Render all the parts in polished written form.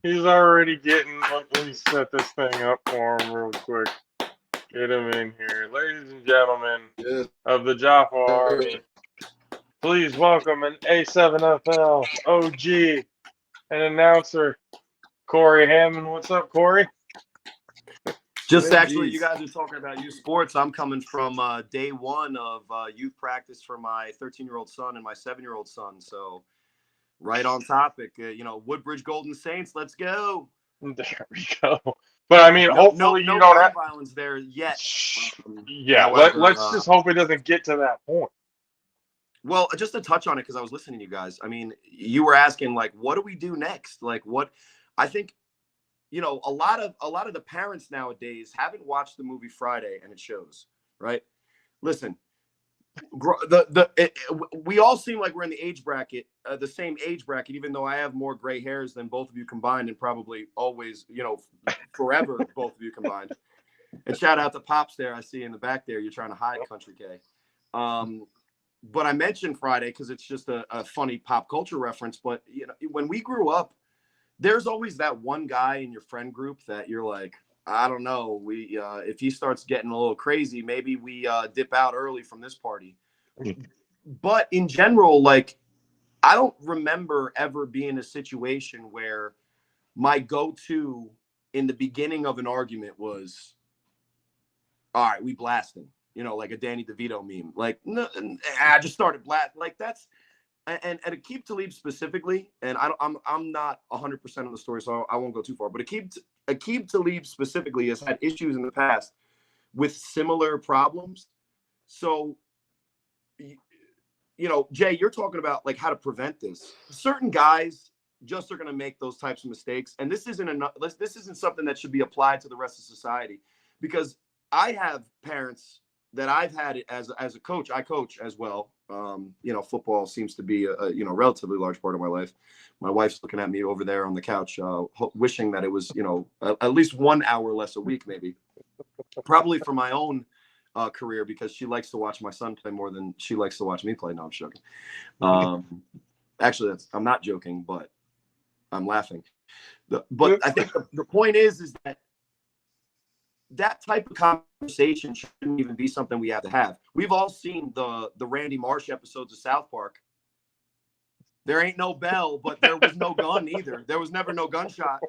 He's already getting. Let me set this thing up for him real quick. Get him in here, ladies and gentlemen Yes, of the JAFFO sir. Army. Please welcome an A7FL OG and announcer, Cory Hammond. What's up, Cory? Just Hey, actually, you geez. guys are talking about youth sports. I'm coming from day one of youth practice for my 13-year-old son and my 7-year-old son. So right on topic. Woodbridge Golden Saints. Let's go. There we go. But I mean, hopefully you No don't gun have. violence there yet. Yeah, However, let's just hope it doesn't get to that point. Well, just to touch on it, because I was listening to you guys. I mean, you were asking like, what do we do next? Like, what? I think, a lot of the parents nowadays haven't watched the movie Friday, and it shows. Right? Listen, we all seem like we're in the age bracket, the same age bracket, even though I have more gray hairs than both of you combined, and probably always, forever, both of you combined. And shout out to Pops there. I see in the back there, you're trying to hide Country K. But I mentioned Friday because it's just a funny pop culture reference. But when we grew up, there's always that one guy in your friend group that you're like, I don't know. If he starts getting a little crazy, maybe we dip out early from this party. But in general, like, I don't remember ever being in a situation where my go-to in the beginning of an argument was, all right, we blasting, like a Danny DeVito meme. Like, no, I just started blast. Like that's, and Aqib Talib specifically, and I'm not 100% of the story, so I won't go too far. But Aqib Talib specifically has had issues in the past with similar problems. So, Jay, you're talking about like how to prevent this. Certain guys just are going to make those types of mistakes, and this isn't something that should be applied to the rest of society, because I have parents that I've had it as a coach. I coach as well. Football seems to be a relatively large part of my life. My wife's looking at me over there on the couch, wishing that it was at least 1 hour less a week, maybe. Probably for my own career, because she likes to watch my son play more than she likes to watch me play. No, I'm joking. Actually, I'm not joking, but I'm laughing. But I think the point is that type of conversation shouldn't even be something we have to have. We've all seen the Randy Marsh episodes of South Park. There ain't no bell, but there was no gun either. There was never no gunshot.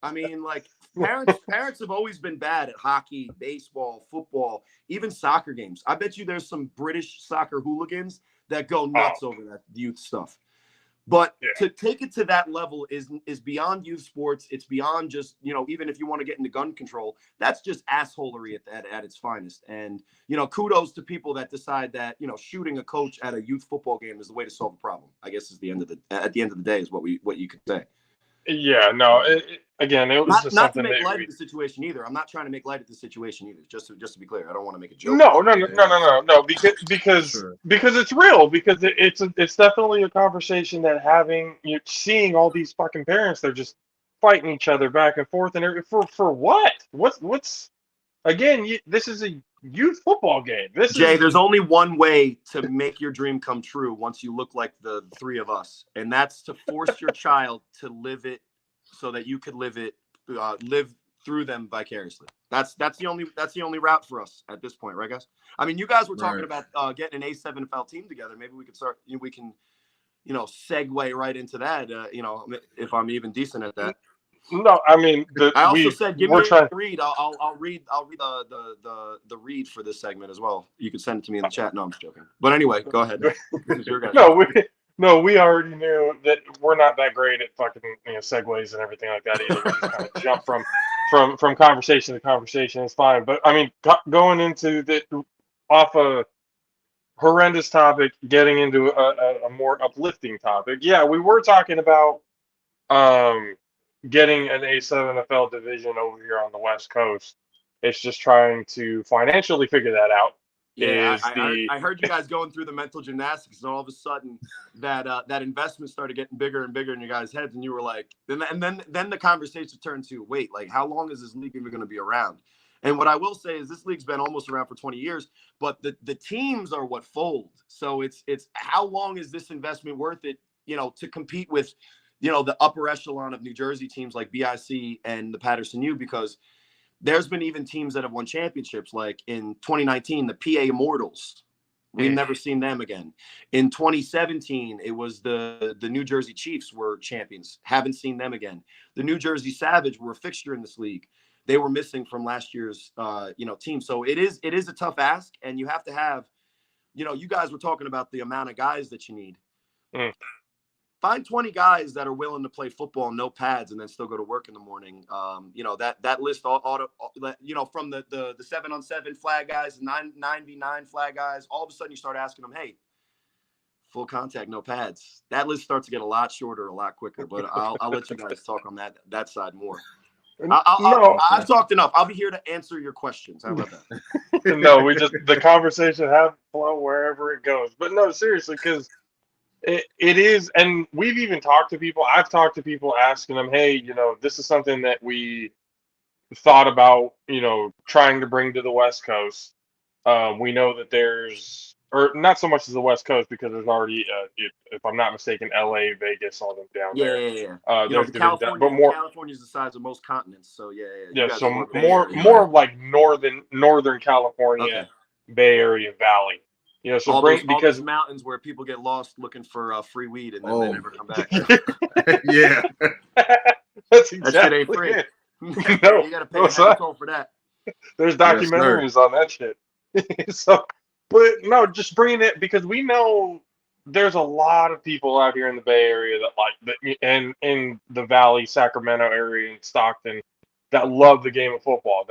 I mean, like, parents have always been bad at hockey, baseball, football, even soccer games. I bet you there's some British soccer hooligans that go nuts over that youth stuff. But to take it to that level is beyond youth sports. It's beyond just, even if you want to get into gun control, that's just assholery at its finest. And, kudos to people that decide that, shooting a coach at a youth football game is the way to solve a problem, I guess, at the end of the day is what you could say. Yeah, no. Again, it was just not something to make that light of the situation either. I'm not trying to make light of the situation either. Just to be clear, I don't want to make a joke. No. Because Sure. it's real. Because it's definitely a conversation that you're seeing all these fucking parents. They're just fighting each other back and forth, and for what? What's again? This is a youth football game. There's only one way to make your dream come true once you look like the three of us, and that's to force your child to live it so that you could live through them vicariously. That's the only route for us at this point, right, guys? I mean, you guys were talking about getting an A7FL team together. Maybe we could start. We can, segue right into that. If I'm even decent at that. No, I mean, I also said, give me a read. I'll read the read for this segment as well. You can send it to me in the chat. No, I'm just joking. But anyway, go ahead. This is your guys. We already knew that we're not that great at fucking segues and everything like that either. We just kind of jump from conversation to conversation. It's fine. But I mean, going into off a horrendous topic, getting into a more uplifting topic. Yeah, we were talking about getting an A7FL division over here on the West Coast. It's just trying to financially figure that out. Yeah, I heard you guys going through the mental gymnastics, and all of a sudden that investment started getting bigger and bigger in your guys' heads, and you were like, and then the conversation turned to, wait, like, how long is this league even going to be around? And what I will say is this league's been almost around for 20 years, but the teams are what fold. So it's how long is this investment worth it, to compete with, the upper echelon of New Jersey teams like BIC and the Patterson U, because there's been even teams that have won championships, like in 2019, the PA Immortals. We've never seen them again. In 2017, it was the New Jersey Chiefs were champions. Haven't seen them again. The New Jersey Savage were a fixture in this league. They were missing from last year's team. So it is a tough ask, and you have to have, you guys were talking about the amount of guys that you need. Find 20 guys that are willing to play football, no pads, and then still go to work in the morning. That list, from the 7-on-7 flag guys, 9v9 flag guys, all of a sudden you start asking them, hey, full contact, no pads. That list starts to get a lot shorter, a lot quicker. But I'll let you guys talk on that side more. I've talked enough. I'll be here to answer your questions. How about that? No, the conversation has to flow wherever it goes. But no, seriously, because it is, and we've even talked to people. I've talked to people asking them, hey, this is something that we thought about, trying to bring to the West Coast. We know that there's, or not so much as the West Coast, because there's already, if I'm not mistaken, LA, Vegas, all them down there. Yeah. California's the size of most continents, so yeah. So more like northern California, Bay Area Valley. So all those mountains where people get lost looking for free weed and then they never come back. Yeah, that's exactly that shit ain't free. No, you got to pay a toll for that. There's documentaries on that shit. So, but no, just bringing it, because we know there's a lot of people out here in the Bay Area and in the Valley, Sacramento area, and Stockton, that love the game of football.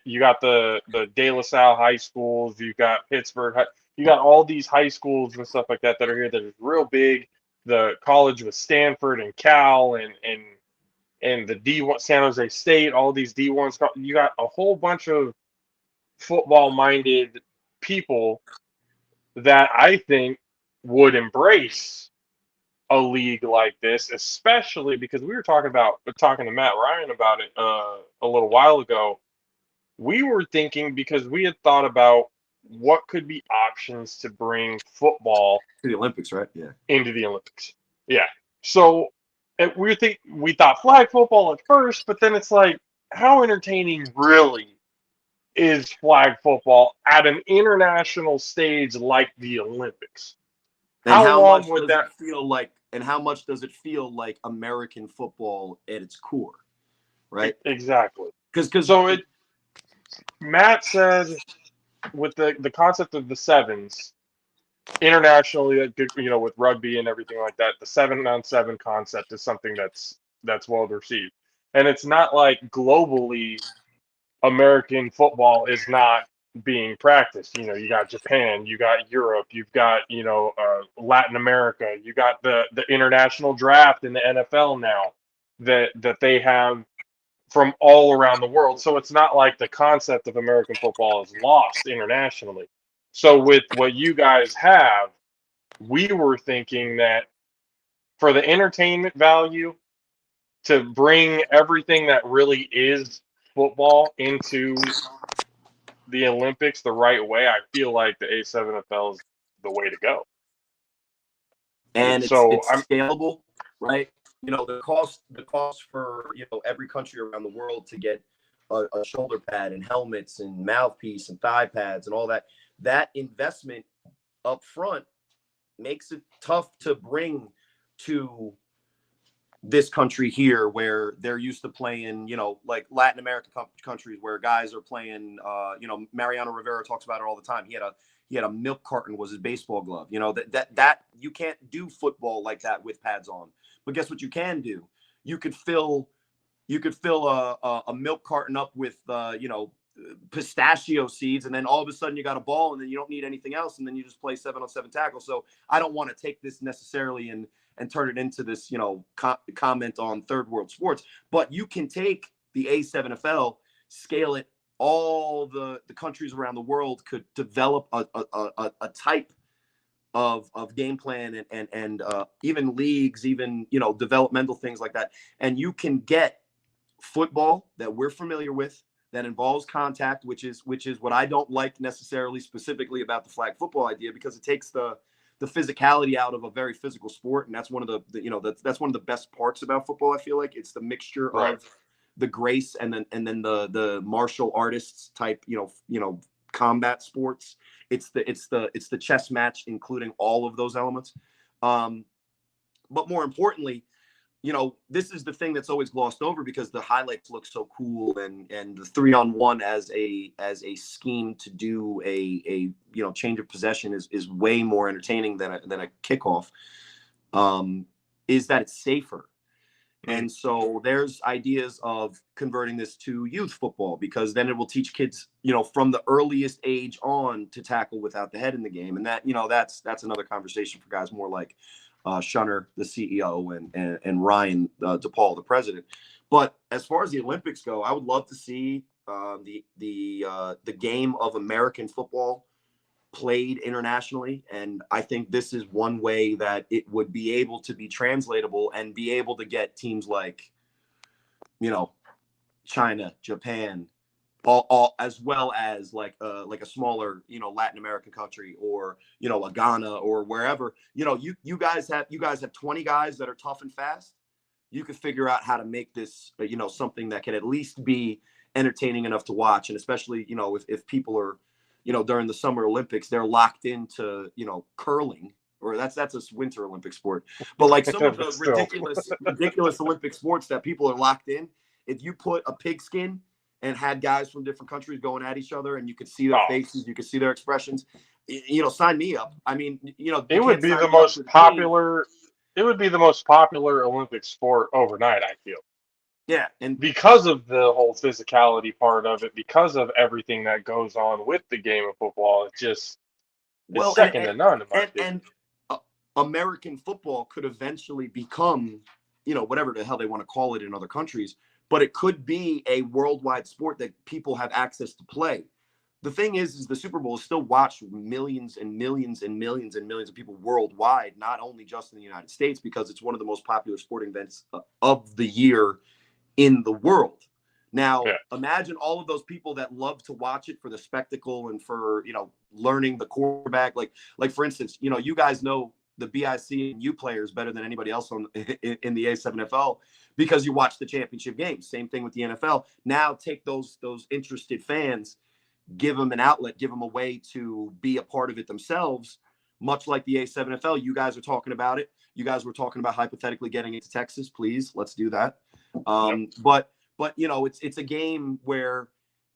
You got the De La Salle high schools, you got Pittsburgh, you got all these high schools and stuff like that are here that is real big. The college with Stanford and Cal and the D1 San Jose State, all these D1s. You got a whole bunch of football-minded people that I think would embrace a league like this, especially because we were talking to Matt Ryan about it a little while ago. We were thinking, because we had thought about what could be options to bring football to the Olympics, right? Yeah. Into the Olympics. Yeah. So we thought flag football at first, but then it's like, how entertaining really is flag football at an international stage like the Olympics? And how long would that feel like? And how much does it feel like American football at its core? Right. Exactly. Because Matt said, with the concept of the sevens internationally, with rugby and everything like that, the 7-on-7 concept is something that's well received. And it's not like globally American football is not being practiced. You got Japan, you got Europe, you've got Latin America, you got the international draft in the NFL now that they have from all around the world. So it's not like the concept of American football is lost internationally. So with what you guys have, we were thinking that for the entertainment value, to bring everything that really is football into the Olympics the right way, I feel like the A7FL is the way to go. And it's scalable, right? The cost for every country around the world to get a shoulder pad and helmets and mouthpiece and thigh pads and all that investment up front makes it tough to bring to this country here, where they're used to playing, like Latin American countries where guys are playing. Mariano Rivera talks about it all the time. He had a milk carton was his baseball glove. That you can't do football like that with pads on. But guess what you can do? You could fill a milk carton up with pistachio seeds, and then all of a sudden you got a ball, and then you don't need anything else, and then you just play 7-on-7 tackle. So I don't want to take this necessarily and turn it into this comment on third world sports, but you can take the A7FL, scale it. All the countries around the world could develop a type of game plan and even leagues, even developmental things like that, and you can get football that we're familiar with that involves contact, which is what I don't like necessarily specifically about the flag football idea, because it takes the the physicality out of a very physical sport, and that's one of that's one of the best parts about football. I feel like it's the mixture of the grace and then the martial artists type combat sports. It's the chess match, including all of those elements. But more importantly, this is the thing that's always glossed over because the highlights look so cool, and the 3-on-1 as a scheme to do a change of possession is way more entertaining than a kickoff. Is that it's safer. And so there's ideas of converting this to youth football, because then it will teach kids, from the earliest age on to tackle without the head in the game. And that, that's another conversation for guys more like Shunner, the CEO, and Ryan DePaul, the president. But as far as the Olympics go, I would love to see the game of American football played internationally, and I think this is one way that it would be able to be translatable and be able to get teams like China, Japan, all as well as like a smaller Latin American country, or a Ghana or wherever. You guys have 20 guys that are tough and fast. You could figure out how to make this something that can at least be entertaining enough to watch, and especially if people are during the Summer Olympics, they're locked into, curling, or that's a winter Olympic sport. But like some of the ridiculous Olympic sports that people are locked in, if you put a pigskin and had guys from different countries going at each other, and you could see their faces, you could see their expressions, sign me up. I mean, it would be the most popular. It would be the most popular Olympic sport overnight, I feel. Yeah, and because of the whole physicality part of it, because of everything that goes on with the game of football, it's second to none in my opinion. And American football could eventually become, whatever the hell they want to call it in other countries, but it could be a worldwide sport that people have access to play. The thing is the Super Bowl is still watched millions and millions and millions and millions of people worldwide, not only just in the United States, because it's one of the most popular sporting events of the year in the world. Now, imagine all of those people that love to watch it for the spectacle and for, learning the quarterback. Like for instance, you guys know the BIC and U players better than anybody else in the A7FL because you watch the championship games. Same thing with the NFL. Now take those interested fans, give them an outlet, give them a way to be a part of it themselves, much like the A7FL. You guys are talking about it. You guys were talking about hypothetically getting into Texas. Please, let's do that. But it's a game where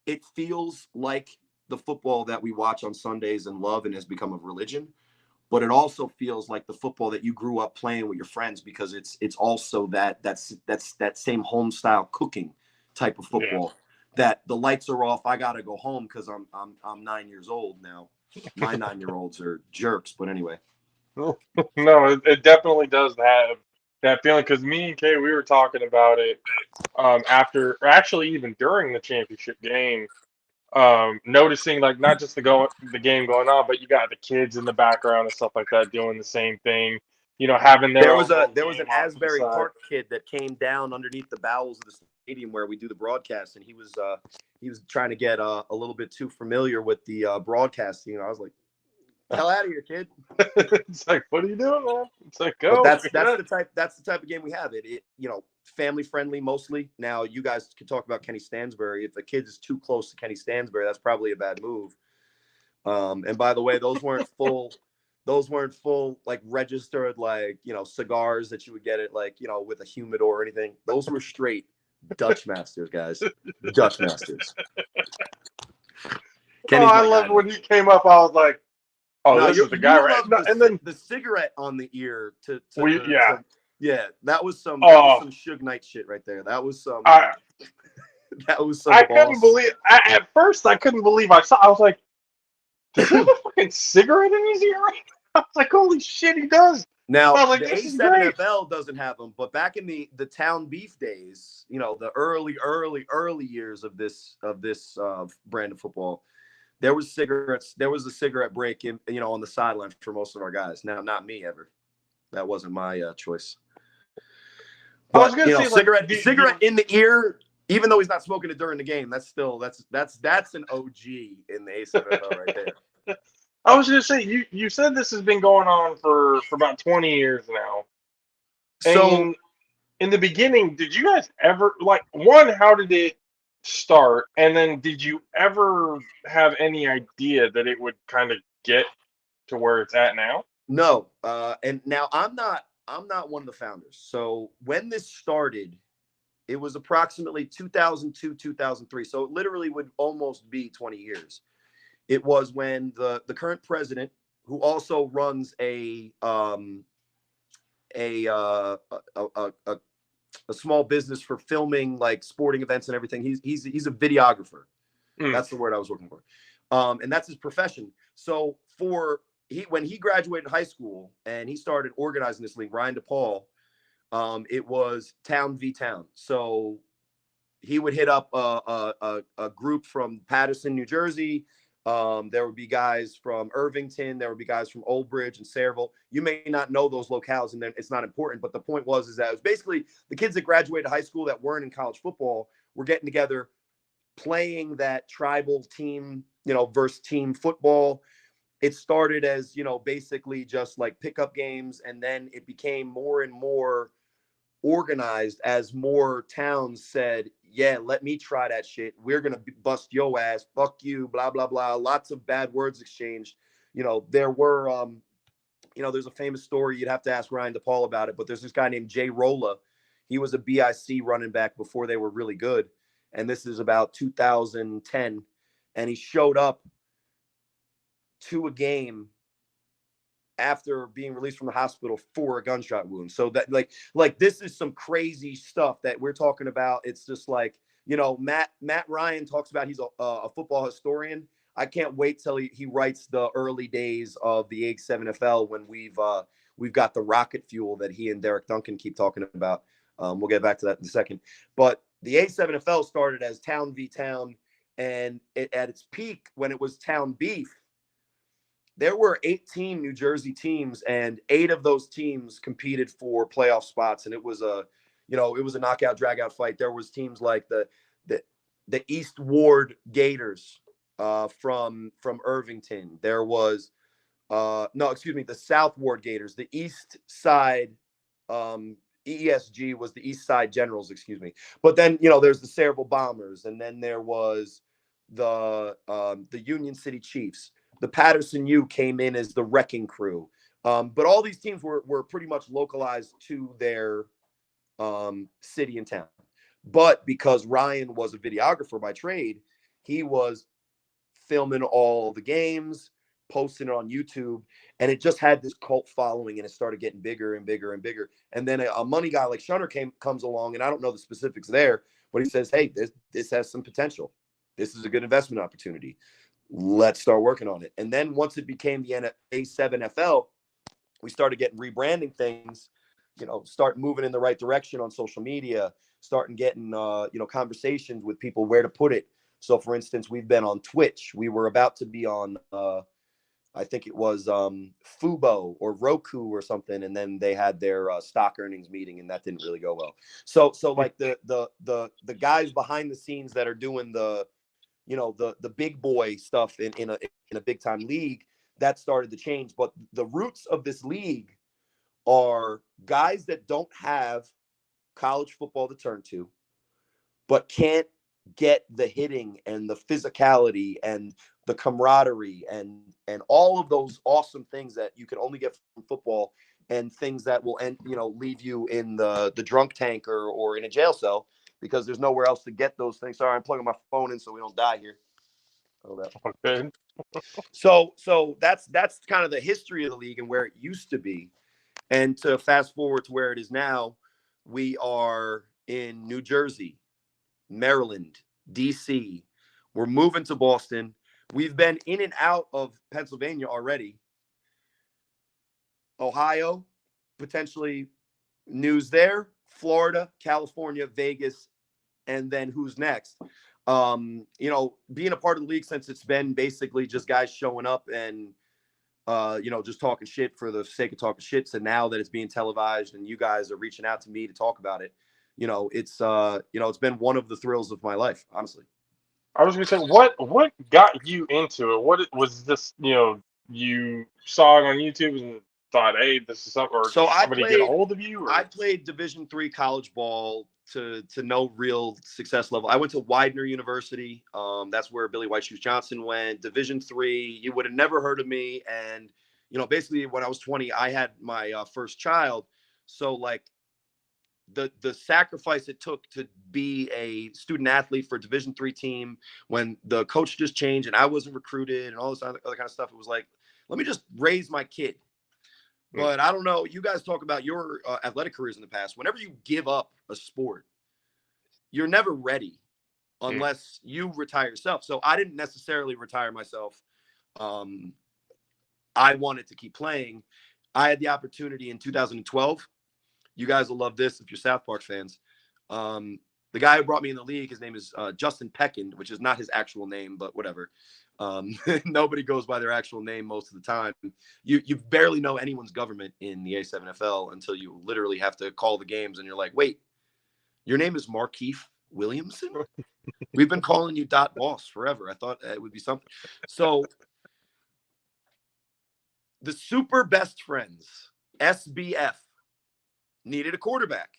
it feels like the football that we watch on Sundays and love and has become a religion, but it also feels like the football that you grew up playing with your friends, because it's also that's that same home style cooking type of football that the lights are off. I gotta go home because I'm 9 years old now. My 9-year-olds are jerks, but anyway. No, it definitely does have that feeling, because me and Kay, we were talking about it after, or actually even during the championship game, noticing like not just the game going on, but you got the kids in the background and stuff like that doing the same thing, having their there was an Asbury Park kid that came down underneath the bowels of the stadium where we do the broadcast, and he was trying to get a little bit too familiar with the broadcasting. I was like, hell out of here, kid. It's like, what are you doing, man? It's like, go. But that's the type of game we have. It family friendly mostly. Now you guys can talk about Kenny Stansbury. If a kid is too close to Kenny Stansbury, that's probably a bad move. And by the way, those weren't full like registered cigars that you would get at with a humidor or anything. Those were straight Dutch Masters, guys. Dutch Masters. I love when he came up. I was like, "Oh, no, this is the guy, right?" And then the cigarette on the ear that was some Suge Knight shit right there. That was some. That was some. Couldn't believe. At first, I couldn't believe I saw. I was like, "Does he have a fucking cigarette in his ear?" I was like, "Holy shit, he does!" Now the A7FL doesn't have them, but back in the Town Beef days, the early years of this brand of football, there was cigarettes. There was a cigarette break on the sideline for most of our guys. Now, not me ever. That wasn't my choice. But, I was gonna say, cigarette in the ear, even though he's not smoking it during the game. That's an OG in the A7FL right there. I was gonna say you said this has been going on for about 20 years now. So And in the beginning, did you guys ever like one? How did it start? And then did you ever have any idea that it would kind of get to where it's at now? no, and now I'm not one of the founders. So when this started, it was approximately 2002, 2003. So it literally would almost be 20 years. It was when the current president, who also runs a, uh, a, a, a a small business for filming like sporting events and everything. He's a videographer. Mm. That's the word I was looking for. And that's his profession. So when he graduated high school and he started organizing this league, Ryan DePaul, it was town v town. So he would hit up a group from Paterson, New Jersey. There would be guys from Irvington. There would be guys from Old Bridge and Sayreville. You may not know those locales, and then it's not important. But the point is that it was basically the kids that graduated high school that weren't in college football were getting together, playing that tribal team, versus team football. It started as, basically just like pickup games, and then it became more and more organized as more towns said, yeah, let me try that shit. We're going to bust your ass. Fuck you, blah, blah, blah. Lots of bad words exchanged. There were, there's a famous story. You'd have to ask Ryan DePaul about it, but there's this guy named Jay Rolla. He was a BIC running back before they were really good. And this is about 2010. And he showed up to a game after being released from the hospital for a gunshot wound. So that like this is some crazy stuff that we're talking about. It's just like, Matt Ryan talks about he's a football historian. I can't wait till he writes the early days of the A7FL when we've got the rocket fuel that he and Derek Duncan keep talking about. We'll get back to that in a second. But the A7FL started as town v town, and at its peak when it was town beef, there were 18 New Jersey teams, and 8 of those teams competed for playoff spots. And it was a knockout dragout fight. There was teams like the East Ward Gators from Irvington. There was the South Ward Gators. The East Side ESG was the East Side Generals, excuse me. But then there's the Sayreville Bombers, and then there was the Union City Chiefs. The Paterson U came in as the wrecking crew. But all these teams were pretty much localized to their city and town. But because Ryan was a videographer by trade, he was filming all the games, posting it on YouTube, and it just had this cult following, and it started getting bigger and bigger and bigger. And then a money guy like Shunner comes along, and I don't know the specifics there, but he says, hey, this has some potential. This is a good investment opportunity. Let's start working on it. And then once it became the A7FL, we started getting rebranding things, start moving in the right direction on social media, starting getting, conversations with people where to put it. So for instance, we've been on Twitch. We were about to be on, I think it was Fubo or Roku or something. And then they had their stock earnings meeting, and that didn't really go well. So like the guys behind the scenes that are doing the big boy stuff in a big time league, that started to change. But the roots of this league are guys that don't have college football to turn to, but can't get the hitting and the physicality and the camaraderie and all of those awesome things that you can only get from football, and things that will leave you in the drunk tank or in a jail cell, because there's nowhere else to get those things. Sorry, I'm plugging my phone in so we don't die here. Okay. So that's kind of the history of the league and where it used to be. And to fast forward to where it is now, we are in New Jersey, Maryland, DC. We're moving to Boston. We've been in and out of Pennsylvania already. Ohio, potentially news there. Florida, California, Vegas, and then who's next? Being a part of the league since it's been basically just guys showing up and just talking shit for the sake of talking shit. So now that it's being televised and you guys are reaching out to me to talk about it, it's been one of the thrills of my life, honestly. I was gonna say, what got you into it? What was this? you saw it on YouTube and thought, hey, this is something, or So did somebody get a hold of you? Or? I played Division III college ball to no real success level. I went to Widener University. That's where Billy White Shoes Johnson went. Division III, you would have never heard of me. And basically when I was 20, I had my first child. So like the sacrifice it took to be a student athlete for a Division III team when the coach just changed and I wasn't recruited and all this other kind of stuff. It was like, let me just raise my kid. But I don't know. You guys talk about your athletic careers in the past. Whenever you give up a sport, you're never ready unless you retire yourself. So I didn't necessarily retire myself. I wanted to keep playing. I had the opportunity in 2012. You guys will love this if you're South Park fans. The guy who brought me in the league, his name is Justin Peckin, which is not his actual name, but whatever. Nobody goes by their actual name most of the time. You barely know anyone's government in the A7FL until you literally have to call the games and you're like, wait, your name is Markeith Williamson? We've been calling you Dot Boss forever. I thought it would be something. So the Super Best Friends, SBF, needed a quarterback.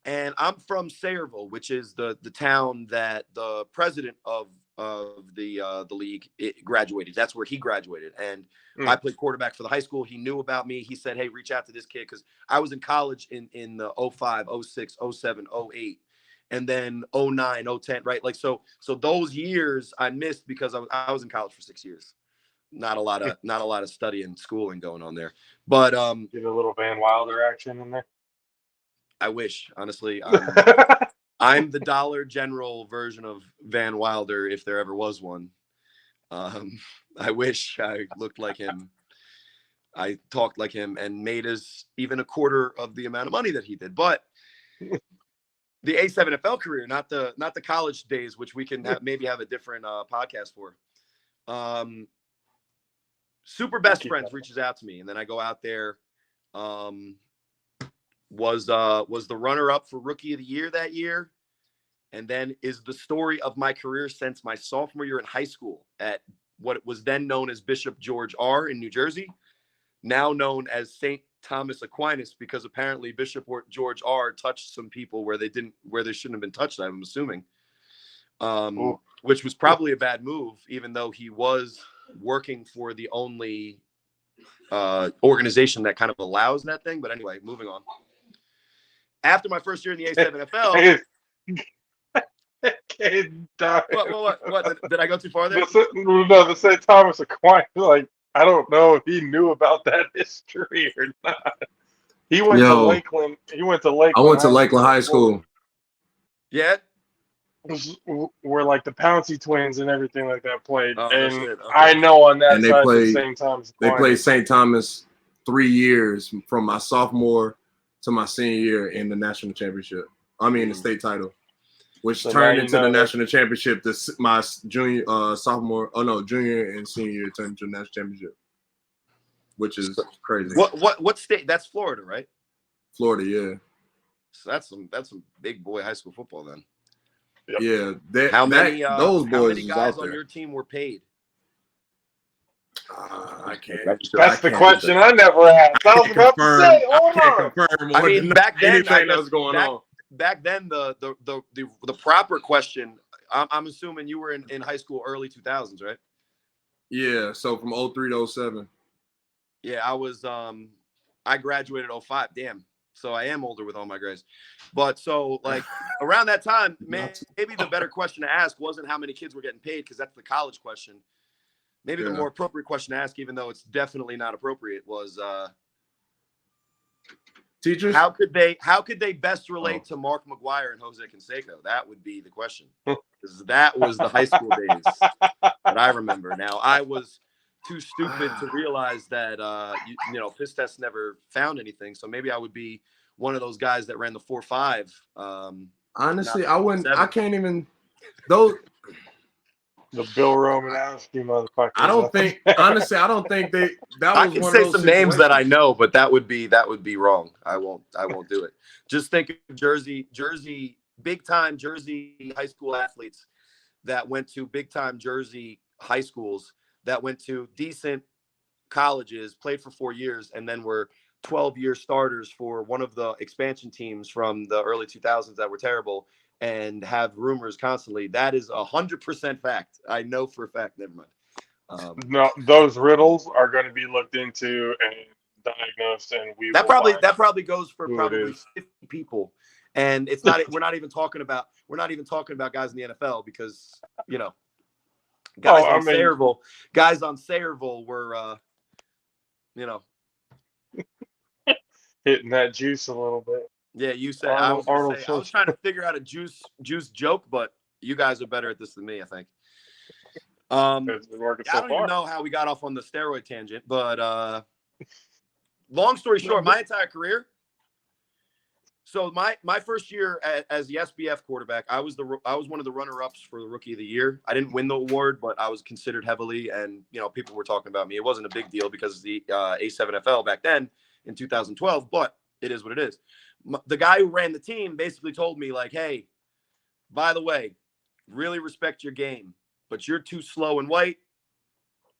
And I'm from Sayreville, which is the town that the president of the league graduated. That's where he graduated. And I played quarterback for the high school. He knew about me. He said, hey, reach out to this kid. Because I was in college in the 05, 06, 07, 08. And then 09, 010, right? Like, so those years I missed because I was in college for 6 years. Not a lot of study and schooling going on there. But get a little Van Wilder action in there. I wish, honestly. I'm the Dollar General version of Van Wilder, if there ever was one. I wish I looked like him. I talked like him and made us even a quarter of the amount of money that he did. But the A7FL career, not the college days, which we can maybe have a different podcast for. Super Best Friends reaches out to me, and then I go out there. Was the runner-up for Rookie of the Year that year, and then is the story of my career since my sophomore year in high school at what was then known as Bishop George R. in New Jersey, now known as St. Thomas Aquinas, because apparently Bishop George R. touched some people where they shouldn't have been touched, I'm assuming, which was probably a bad move, even though he was working for the only organization that kind of allows that thing. But anyway, moving on. After my first year in the A7FL, what? Did I go too far there? The St. Thomas Aquinas, like, I don't know if he knew about that history or not. He went to Lakeland. I went to Lakeland High School. Yeah. Where like the Pouncey twins and everything like that played. Okay. I know on that and side the St. Thomas. They played St. Thomas 3 years from my sophomore to my senior year in the national championship. I mean, the state title, which turned into the national championship. My junior and senior year turned into the national championship, which is crazy. What state? That's Florida, right? Florida, yeah. So that's some big boy high school football then. Yep. Yeah. How many guys on your team were paid? I can't. That's the question I never asked. I was about to say, hold on. Confirm. I mean, back then, anything that was going on. Back then, the proper question. I'm assuming you were in high school early 2000s, right? Yeah. So from 03 to 07. Yeah, I was. I graduated 05. Damn. So I am older with all my grades. But so like around that time, maybe the better question to ask wasn't how many kids were getting paid, because that's the college question. Maybe the more appropriate question to ask, even though it's definitely not appropriate, was teachers. How could they best relate to Mark McGuire and Jose Canseco? That would be the question, because that was the high school days that I remember. Now I was too stupid to realize that piss test never found anything. So maybe I would be one of those guys that ran the 4.5. Honestly, I wouldn't. 7. I can't even. Those. The Bill Romanowski motherfucker. I don't think. Honestly, I don't think they. That was I can one say of those some names that I know, but that would be wrong. I won't do it. Just think of Jersey, big time Jersey high school athletes that went to big time Jersey high schools that went to decent colleges, played for 4 years, and then were 12-year starters for one of the expansion teams from the early 2000s that were terrible and have rumors constantly. That is 100% fact. I know for a fact. Never mind. No, those riddles are going to be looked into and diagnosed, and we That will find probably goes for who it probably is. 50 people. And it's not. We're not even talking about guys in the NFL because guys on Sayreville were hitting that juice a little bit. Yeah, you said Arnold I was Fish. trying to figure out a juice joke, but you guys are better at this than me, I think. It's been working I so don't far. even know how we got off on the steroid tangent, but long story short, my entire career. So my first year as the SBF quarterback, I was one of the runner-ups for the Rookie of the Year. I didn't win the award, but I was considered heavily, and people were talking about me. It wasn't a big deal because of the A7FL back then in 2012, but it is what it is. The guy who ran the team basically told me, like, hey, by the way, really respect your game, but you're too slow and white.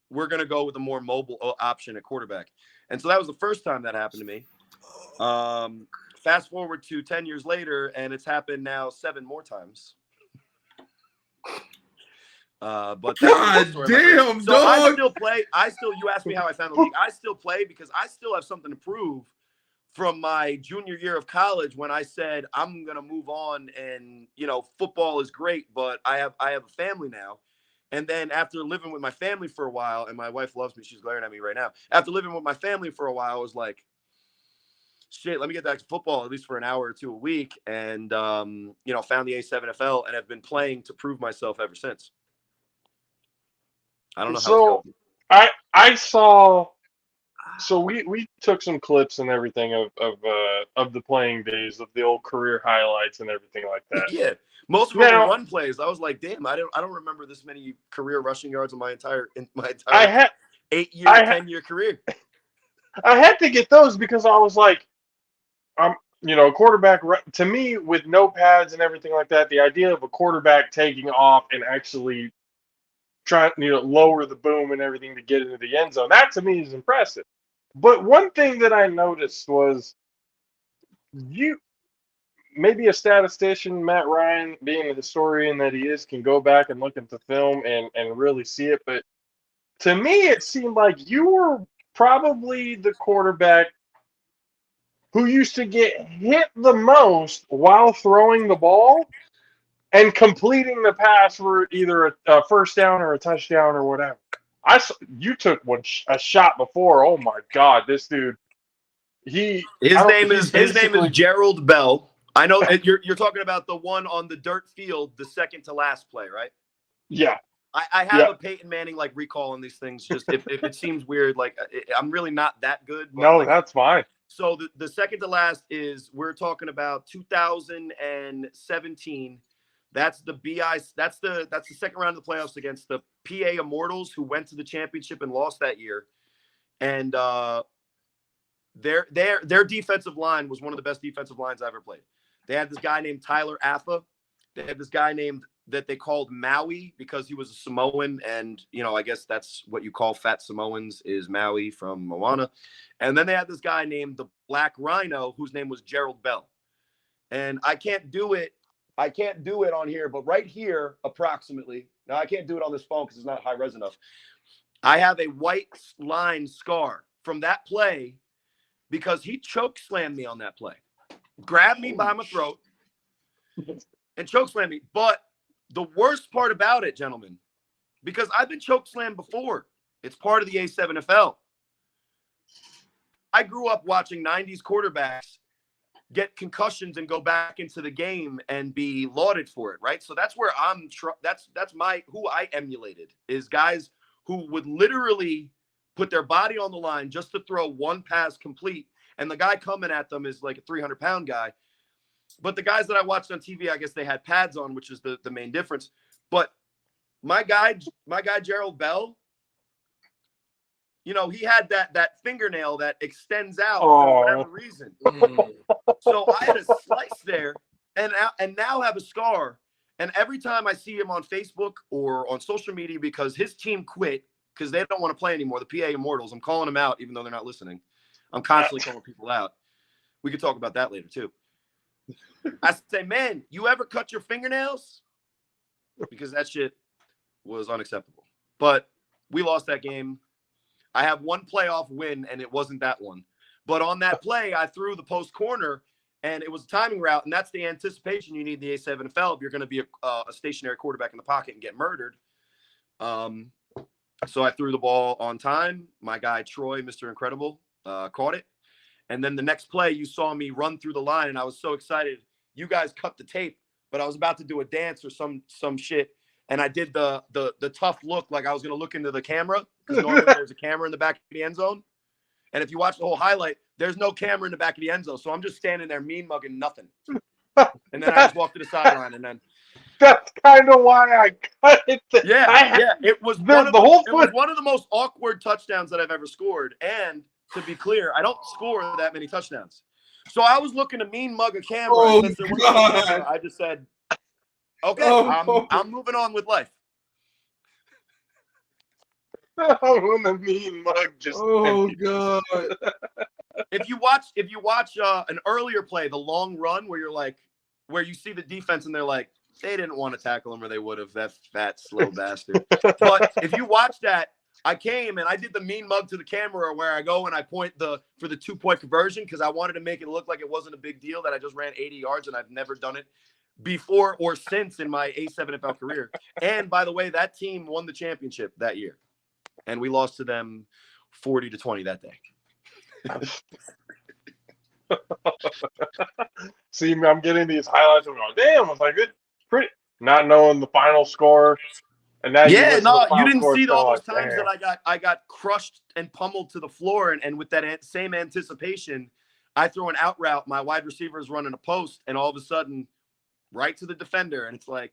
We're going to go with a more mobile option at quarterback. And so that was the first time that happened to me. Fast forward to 10 years later, and it's happened now 7 more times. But God damn, so dog. I still play. You asked me how I found the league. I still play because I still have something to prove from my junior year of college when I said I'm going to move on, and football is great, but I have a family now. And then after living with my family for a while, and my wife loves me, she's glaring at me right now. After living with my family for a while, I was like, shit, let me get back to football at least for an hour or 2 a week, and found the A7FL and have been playing to prove myself ever since. I don't know how it's going. I saw. So we took some clips and everything of the playing days, of the old career highlights and everything like that. Yeah, most of them were run plays. I was like, damn, I don't remember this many career rushing yards in my entire 8-year, 10-year career. I had to get those because I was like, quarterback, to me, with no pads and everything like that, the idea of a quarterback taking off and actually trying, lower the boom and everything to get into the end zone, that to me is impressive. But one thing that I noticed was maybe a statistician, Matt Ryan, being the historian that he is, can go back and look at the film and really see it. But to me, it seemed like you were probably the quarterback who used to get hit the most while throwing the ball and completing the pass for either a first down or a touchdown or whatever. You took a shot before. Oh my God, this dude. His name is Gerald Bell. I know you're talking about the one on the dirt field, the second to last play, right? Yeah. I have a Peyton Manning recall on these things. Just if it seems weird, I'm really not that good. But no, that's fine. So the second to last we're talking about 2017. That's the BI. That's the second round of the playoffs against the PA Immortals, who went to the championship and lost that year. And their defensive line was one of the best defensive lines I ever played. They had this guy named Tyler Affa. They had this guy named that they called Maui because he was a Samoan, and I guess that's what you call fat Samoans, is Maui from Moana. And then they had this guy named the Black Rhino, whose name was Gerald Bell. And I can't do it on here, but right here, approximately. Now I can't do it on this phone because it's not high res enough. I have a white line scar from that play because he choke slammed me on that play, grabbed me by my throat, and choke slammed me. But the worst part about it, gentlemen, because I've been choke slammed before, it's part of the A7FL. I grew up watching 90s quarterbacks get concussions and go back into the game and be lauded for it, right? So that's where that's who I emulated, is guys who would literally put their body on the line just to throw one pass complete, and the guy coming at them is like a 300-pound guy. But the guys that I watched on TV, I guess they had pads on, which is the main difference. But my guy Gerald Bell, he had that fingernail that extends out for whatever reason. So I had a slice there, and now have a scar. And every time I see him on Facebook or on social media because his team quit, because they don't want to play anymore. The PA Immortals. I'm calling them out, even though they're not listening. I'm constantly calling people out. We could talk about that later too. I say, man, you ever cut your fingernails? Because that shit was unacceptable. But we lost that game. I have one playoff win, and it wasn't that one. But on that play, I threw the post corner, and it was a timing route, and that's the anticipation you need in the A7FL if you're going to be a stationary quarterback in the pocket and get murdered. So I threw the ball on time. My guy, Troy, Mr. Incredible, caught it. And then the next play, you saw me run through the line, and I was so excited. You guys cut the tape, but I was about to do a dance or some shit, and I did the tough look like I was going to look into the camera because normally there's a camera in the back of the end zone. And if you watch the whole highlight, there's no camera in the back of the end zone. So I'm just standing there mean mugging nothing. And then I just walked to the sideline, and then that's kind of why I cut it. It was one of the most awkward touchdowns that I've ever scored. And to be clear, I don't score that many touchdowns. So I was looking to mean mug a camera. Since there wasn't a camera, I just said, okay, I'm moving on with life. I'm gonna mean mug just. Oh God! If you watch an earlier play, the long run where you see the defense and they're like, they didn't want to tackle him or they would have. That fat slow bastard. But if you watch that, I came and I did the mean mug to the camera where I go and I point for the 2-point conversion because I wanted to make it look like it wasn't a big deal that I just ran 80 yards and I've never done it before or since in my A7FL career. And by the way, that team won the championship that year. And we lost to them 40-20 that day. See, I'm getting these highlights and I'm going, damn, I was like, it's pretty, not knowing the final score. And now you didn't see all those times that I got crushed and pummeled to the floor. And with that same anticipation, I throw an out route. My wide receiver is running a post, and all of a sudden, right to the defender. And it's like,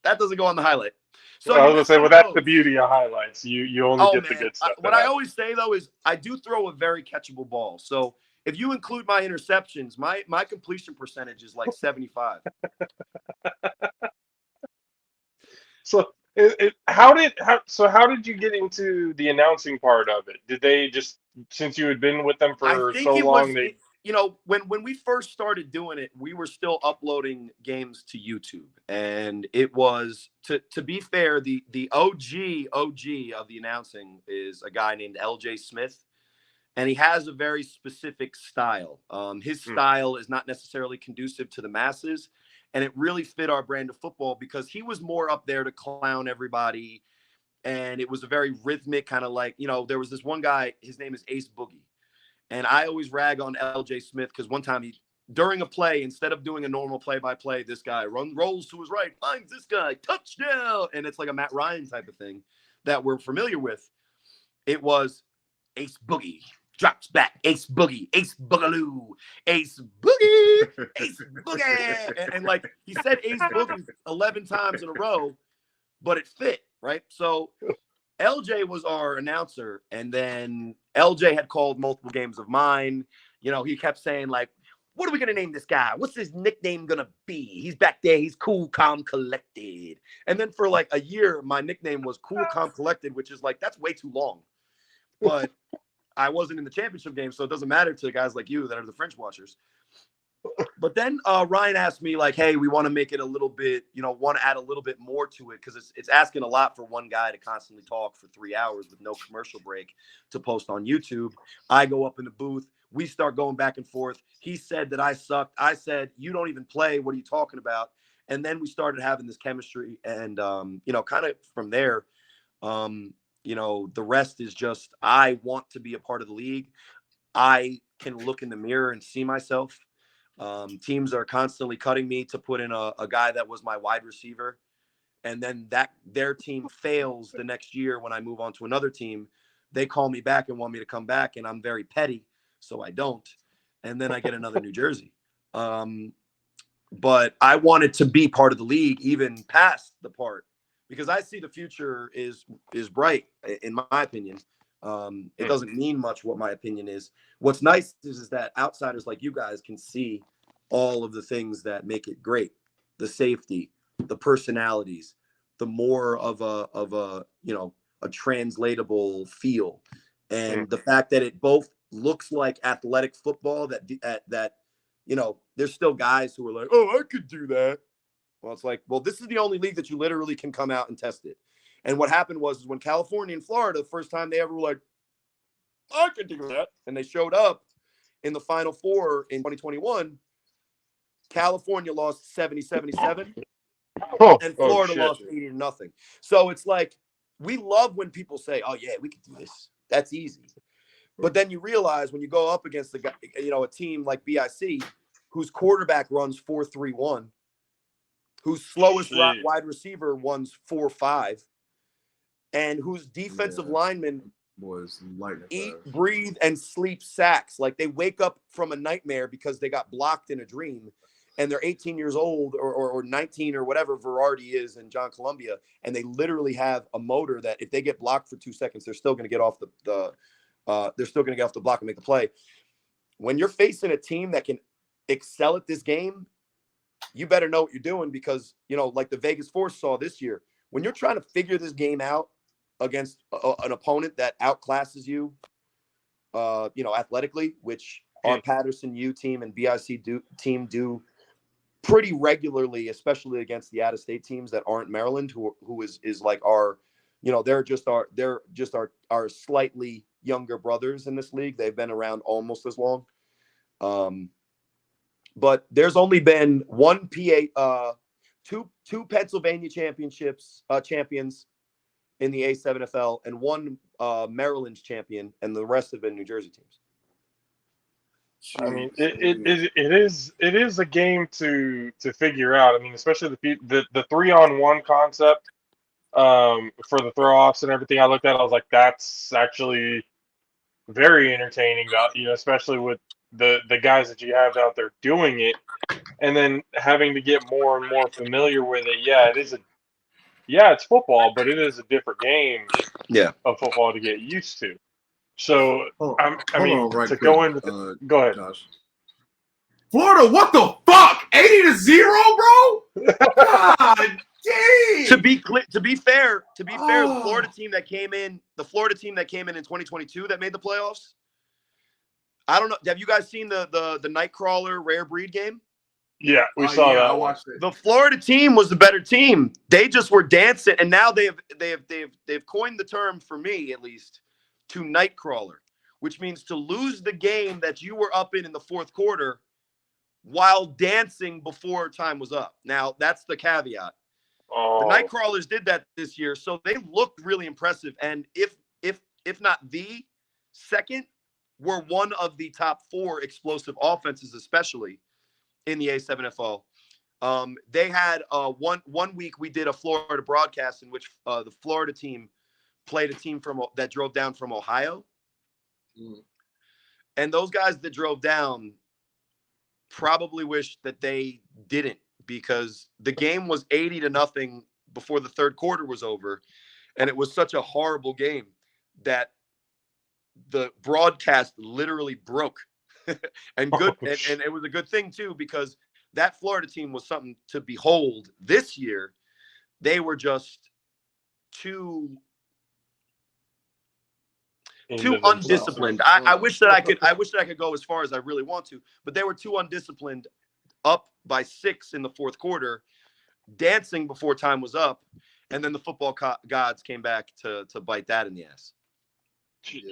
that doesn't go on the highlight. So I was going to say, well, that's the beauty of highlights. You only get the good stuff. What I always say, though, is I do throw a very catchable ball. So if you include my interceptions, my completion percentage is like 75. So how did you get into the announcing part of it? Did they just, since you had been with them for so long, when we first started doing it, we were still uploading games to YouTube, and it was to be fair, the OG of the announcing is a guy named LJ Smith, and he has a very specific style. His style is not necessarily conducive to the masses, and it really fit our brand of football because he was more up there to clown everybody, and it was a very rhythmic kind of like, there was this one guy, his name is Ace Boogie. And I always rag on LJ Smith because one time during a play, instead of doing a normal play-by-play, this guy rolls to his right, finds this guy, touchdown. And it's like a Matt Ryan type of thing that we're familiar with. It was Ace Boogie, drops back, Ace Boogie, Ace Boogaloo, Ace Boogie, Ace Boogie. And like he said Ace Boogie 11 times in a row, but it fit, right? So LJ was our announcer, and then LJ had called multiple games of mine. He kept saying, like, what are we going to name this guy? What's his nickname going to be? He's back there. He's cool, calm, collected. And then for like a year, my nickname was Cool, Calm, Collected, which is like, that's way too long. But I wasn't in the championship game, so it doesn't matter to guys like you that are the French watchers. But then Ryan asked me, like, hey, we want to make it a little bit, want to add a little bit more to it because it's asking a lot for one guy to constantly talk for 3 hours with no commercial break to post on YouTube. I go up in the booth. We start going back and forth. He said that I sucked. I said, you don't even play. What are you talking about? And then we started having this chemistry. And, kind of from there, the rest is just I want to be a part of the league. I can look in the mirror and see myself. Teams are constantly cutting me to put in a guy that was my wide receiver. And then their team fails the next year when I move on to another team. They call me back and want me to come back, and I'm very petty, so I don't. And then I get another New Jersey. But I wanted to be part of the league even past the part because I see the future is bright, in my opinion. It doesn't mean much what my opinion is. What's nice is that outsiders like you guys can see all of the things that make it great. The safety, the personalities, the more of a a translatable feel. And the fact that it both looks like athletic football, that you know, there's still guys who are like, oh, I could do that. Well, it's like, well, this is the only league that you literally can come out and test it. And what happened was when California and Florida, the first time they ever were like, I could do that, and they showed up in the Final Four in 2021, California lost 70-77, and Florida lost 80-0. So it's like, we love when people say, oh, yeah, we can do this. That's easy. But then you realize when you go up against the guy, you know, a team like BIC, whose quarterback runs 4.31, whose slowest wide receiver runs 4.5, and whose defensive linemen eat, breathe, and sleep sacks. Like, they wake up from a nightmare because they got blocked in a dream, and they're 18 years old or 19 or whatever Verardi is in John Columbia, and they literally have a motor that if they get blocked for 2 seconds, they're still going to get off they're still going to get off the block and make the play. When you're facing a team that can excel at this game, you better know what you're doing, because, you know, like the Vegas Force saw this year, when you're trying to figure this game out against an opponent that outclasses you, you know, athletically, which our Patterson U team and BIC team do pretty regularly, especially against the out-of-state teams that aren't Maryland, who is like our, you know, they're just our slightly younger brothers in this league. They've been around almost as long. But there's only been one two Pennsylvania champions in the A7FL, and one Maryland's champion, and the rest have been New Jersey teams. I mean, it is a game to figure out. I mean, especially the 3-on-1 concept for the throw offs and everything. I looked at, I was like, that's actually very entertaining. You know, especially with the guys that you have out there doing it, and then having to get more and more familiar with it. Yeah, it's football, but it is a different game. Yeah, of football to get used to. So go ahead, Josh. Florida, what the fuck? 80-0, bro? God dang. To be fair, the Florida team that came in in 2022 that made the playoffs. I don't know. Have you guys seen the Nightcrawler rare breed game? Yeah, we saw that. I watched it. The Florida team was the better team. They just were dancing, and now they've coined the term, for me at least, to Nightcrawler, which means to lose the game that you were up in the fourth quarter while dancing before time was up. Now, that's the caveat. The Nightcrawlers did that this year, so they looked really impressive. And if not the second, were one of the top 4 explosive offenses, especially in the A7FL. They had one week we did a Florida broadcast in which the Florida team played a team that drove down from Ohio. And those guys that drove down probably wish that they didn't, because the game was 80-0 before the third quarter was over. And it was such a horrible game that the broadcast literally broke. and it was a good thing too, because that Florida team was something to behold. This year, they were just too undisciplined. I wish that I could go as far as I really want to, but they were too undisciplined, up by 6 in the fourth quarter, dancing before time was up, and then the football gods came back to bite that in the ass.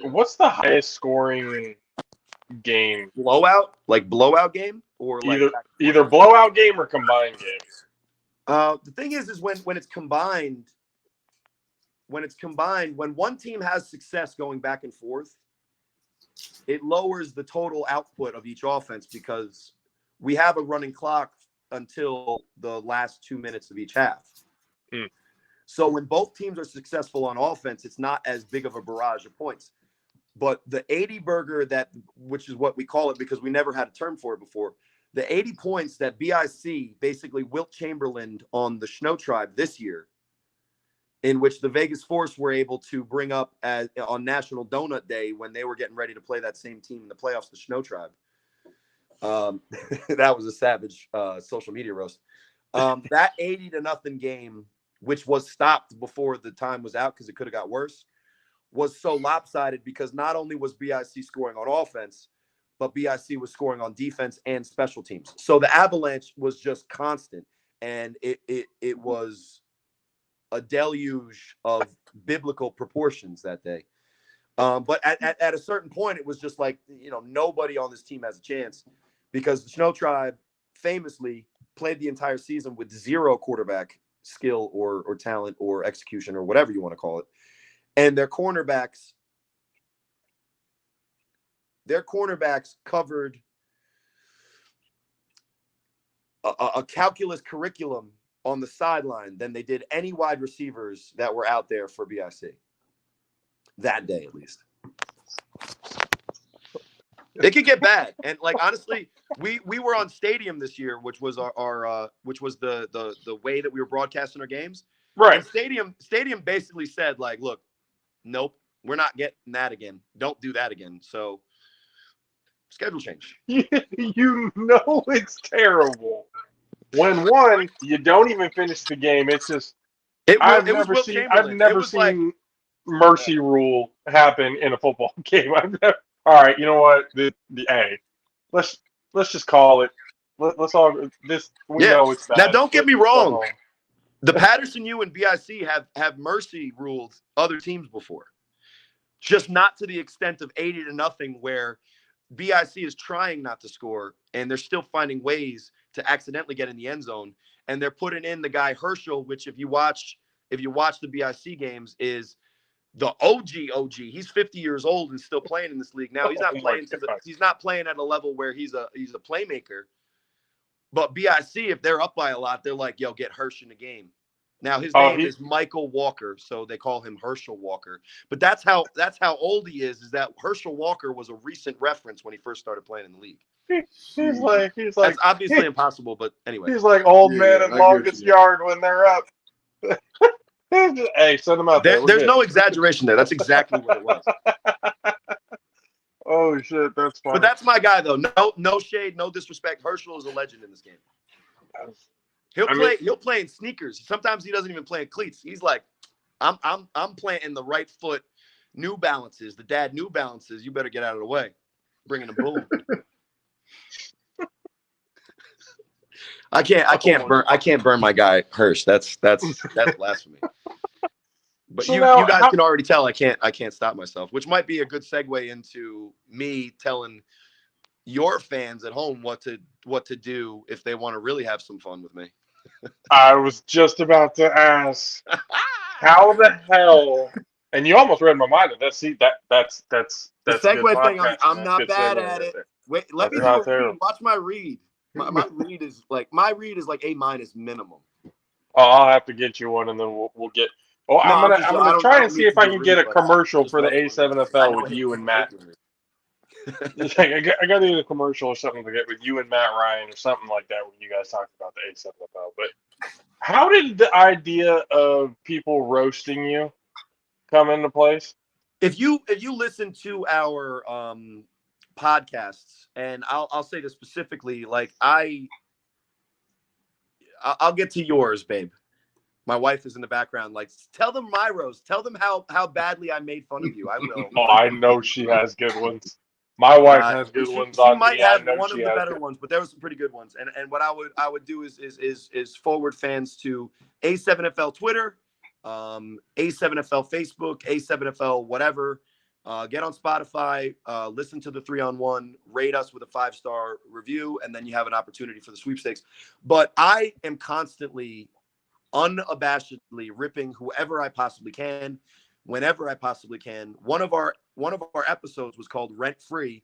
What's the highest scoring game? Blowout game, or either blowout game or combined games? The thing is when it's combined, when one team has success going back and forth, it lowers the total output of each offense, because we have a running clock until the last 2 minutes of each half. So when both teams are successful on offense, it's not as big of a barrage of points. But the 80 burger, which is what we call it because we never had a term for it before, the 80 points that BIC basically Wilt Chamberlain on the Snow Tribe this year, in which the Vegas Force were able to bring up on National Donut Day when they were getting ready to play that same team in the playoffs, the Snow Tribe. That was a savage social media roast. That 80-0 game which was stopped before the time was out because it could have got worse, was so lopsided because not only was BIC scoring on offense, but BIC was scoring on defense and special teams. So the avalanche was just constant, and it was a deluge of biblical proportions that day. But at a certain point, it was just like, nobody on this team has a chance because the Snow Tribe famously played the entire season with zero quarterback skill or talent or execution or whatever you want to call it. And their cornerbacks covered a calculus curriculum on the sideline than they did any wide receivers that were out there for BIC that day, at least. It could get bad, and like honestly, we were on Stadium this year, which was our which was the way that we were broadcasting our games. Right. And Stadium basically said like, look, nope, we're not getting that again. Don't do that again. So schedule change. You know it's terrible. When you don't even finish the game. It's just I've never seen mercy rule happen in a football game. All right, you know what? Let's just call it. Let's all this. We know it's bad. Now, don't get me wrong. The Patterson U and BIC have mercy ruled other teams before, just not to the extent of 80-0, where BIC is trying not to score and they're still finding ways to accidentally get in the end zone, and they're putting in the guy Herschel, which if you watch the BIC games is the OG. He's 50 years old and still playing in this league. Now he's not playing at a level where he's a playmaker. But BIC, if they're up by a lot, they're like, yo, get Hirsch in the game. Now his name is Michael Walker, so they call him Herschel Walker. But that's how old he is that Herschel Walker was a recent reference when he first started playing in the league. He's like that's obviously impossible, but anyway. He's like old man in longest yard when they're up. Hey, send them out there. There's no exaggeration there. That's exactly what it was. Oh shit, that's funny. But that's my guy though. No shade, no disrespect. Herschel is a legend in this game. He'll play in sneakers. Sometimes he doesn't even play in cleats. He's like, I'm planting the right foot, New Balances, the dad New Balances. You better get out of the way. Bringing them boom. I can't burn my guy Hirsch. That's blasphemy. But so you guys can already tell I can't stop myself, which might be a good segue into me telling your fans at home what to do if they want to really have some fun with me. I was just about to ask, how the hell? And you almost read my mind. That's the segue thing. I'm not bad at it. Wait, let me watch my read. My read is like A- minimum. Oh, I'll have to get you one, and then we'll get. Oh, I'm gonna try and see if I can get a commercial for the A7FL with you and Matt. I got to get a commercial or something to get with you and Matt Ryan or something like that when you guys talked about the A7FL. But how did the idea of people roasting you come into place? If you listen to our podcasts, and I'll say this specifically, like I'll get to yours, babe. My wife is in the background. Like, tell them my roast. Tell them how badly I made fun of you. I will. Oh, I know she has good ones. My wife has good ones. She might have one of the better ones, but there were some pretty good ones. And what I would do is forward fans to A7FL Twitter, A7FL Facebook, A7FL whatever. Get on Spotify, listen to the 3-on-1, rate us with a 5-star review, and then you have an opportunity for the sweepstakes. But I am constantly, unabashedly ripping whoever I possibly can, whenever I possibly can. One of our episodes was called Rent Free,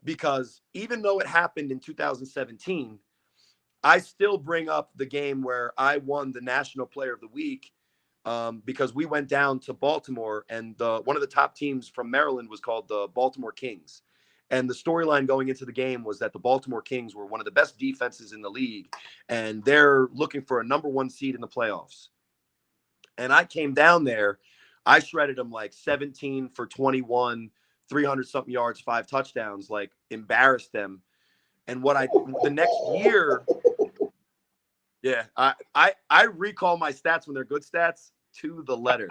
because even though it happened in 2017, I still bring up the game where I won the National Player of the Week. Because we went down to Baltimore, and one of the top teams from Maryland was called the Baltimore Kings. And the storyline going into the game was that the Baltimore Kings were one of the best defenses in the league, and they're looking for a number 1 seed in the playoffs. And I came down there. I shredded them like 17 for 21, 300-something yards, 5 touchdowns, like embarrassed them. And the next year, Yeah, I recall my stats when they're good stats to the letter.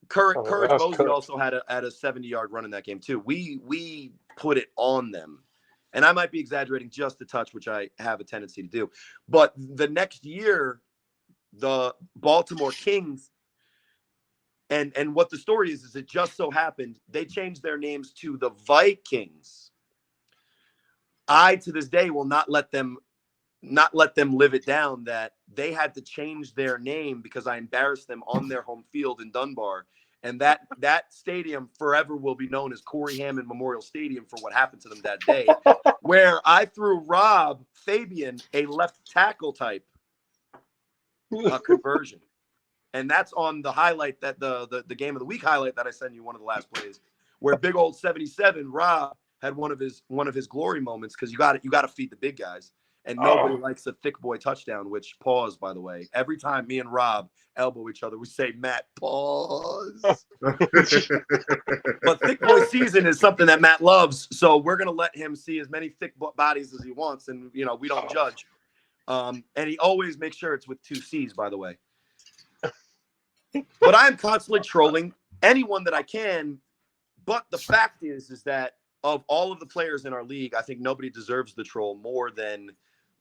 Courage That's Mosey cooked. also had a 70-yard run in that game too. We put it on them, and I might be exaggerating just a touch, which I have a tendency to do. But the next year, the Baltimore Kings, and what the story is it just so happened they changed their names to the Vikings. I to this day will not let them live it down that they had to change their name because I embarrassed them on their home field in Dunbar. And that stadium forever will be known as Cory Hammond Memorial Stadium for what happened to them that day, where I threw Rob Fabian a left tackle type conversion. And that's on the highlight that the game of the week highlight that I sent you, one of the last plays, where big old 77 Rob had one of his glory moments, because you got to feed the big guys. And nobody likes a thick boy touchdown, which, pause, by the way. Every time me and Rob elbow each other, we say, Matt, pause. But thick boy season is something that Matt loves. So we're going to let him see as many thick bodies as he wants. And, we don't judge. And he always makes sure it's with 2 C's, by the way. But I'm constantly trolling anyone that I can. But the fact is that of all of the players in our league, I think nobody deserves the troll more than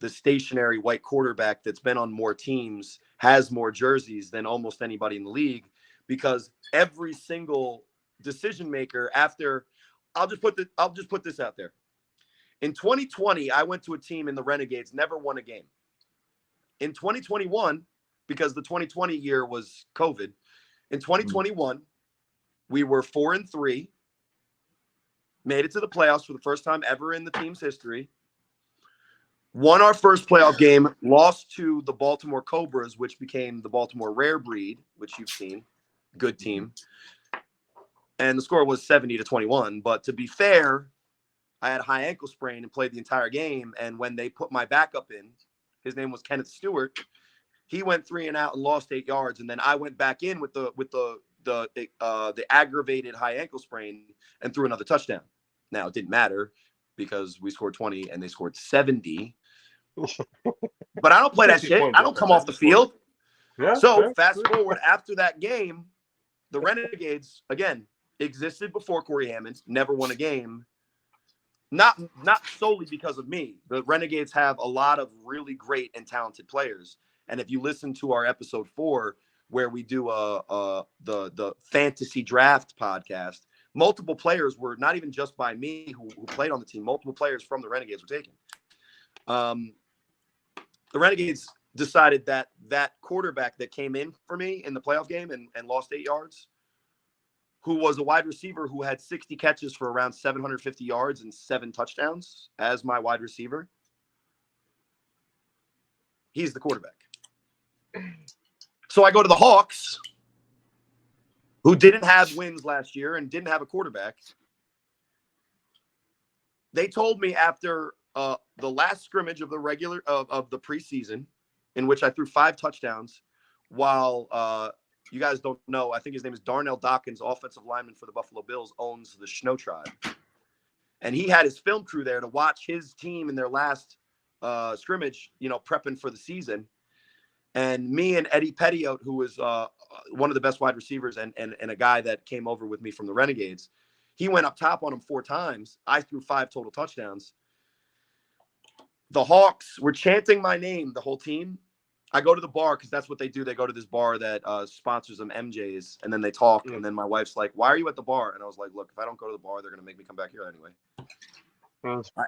the stationary white quarterback that's been on more teams, has more jerseys than almost anybody in the league, because every single decision maker after, I'll just put this out there. In 2020, I went to a team in the Renegades, never won a game. In 2021, because the 2020 year was COVID, in 2021, we were 4-3, made it to the playoffs for the first time ever in the team's history. Won our first playoff game, lost to the Baltimore Cobras, which became the Baltimore Rare Breed, which you've seen. Good team. And the score was 70-21. But to be fair, I had a high ankle sprain and played the entire game. And when they put my backup in, his name was Kenneth Stewart, he went 3 and out and lost 8 yards. And then I went back in with the aggravated high ankle sprain and threw another touchdown. Now, it didn't matter because we scored 20 and they scored 70. But I don't play that shit. I don't come off the field. Yeah, so fast forward after that game, the Renegades, again, existed before Cory Hammond, never won a game. Not solely because of me. The Renegades have a lot of really great and talented players. And if you listen to our episode 4, where we do the fantasy draft podcast, multiple players were not even just by me who played on the team. Multiple players from the Renegades were taken. The Renegades decided that quarterback that came in for me in the playoff game and lost 8 yards, who was a wide receiver who had 60 catches for around 750 yards and 7 touchdowns as my wide receiver, he's the quarterback. So I go to the Hawks, who didn't have wins last year and didn't have a quarterback. They told me after the last scrimmage of the of the preseason, in which I threw 5 touchdowns, while you guys don't know, I think his name is Darnell Dawkins, offensive lineman for the Buffalo Bills, owns the Snow Tribe. And he had his film crew there to watch his team in their last scrimmage, prepping for the season. And me and Eddie Pettiot, who was one of the best wide receivers and a guy that came over with me from the Renegades, he went up top on him 4 times. I threw 5 total touchdowns. The Hawks were chanting my name, the whole team. I go to the bar because that's what they do. They go to this bar that sponsors them, MJ's, and then they talk. And then my wife's like, "Why are you at the bar?" And I was like, "Look, if I don't go to the bar, they're gonna make me come back here anyway."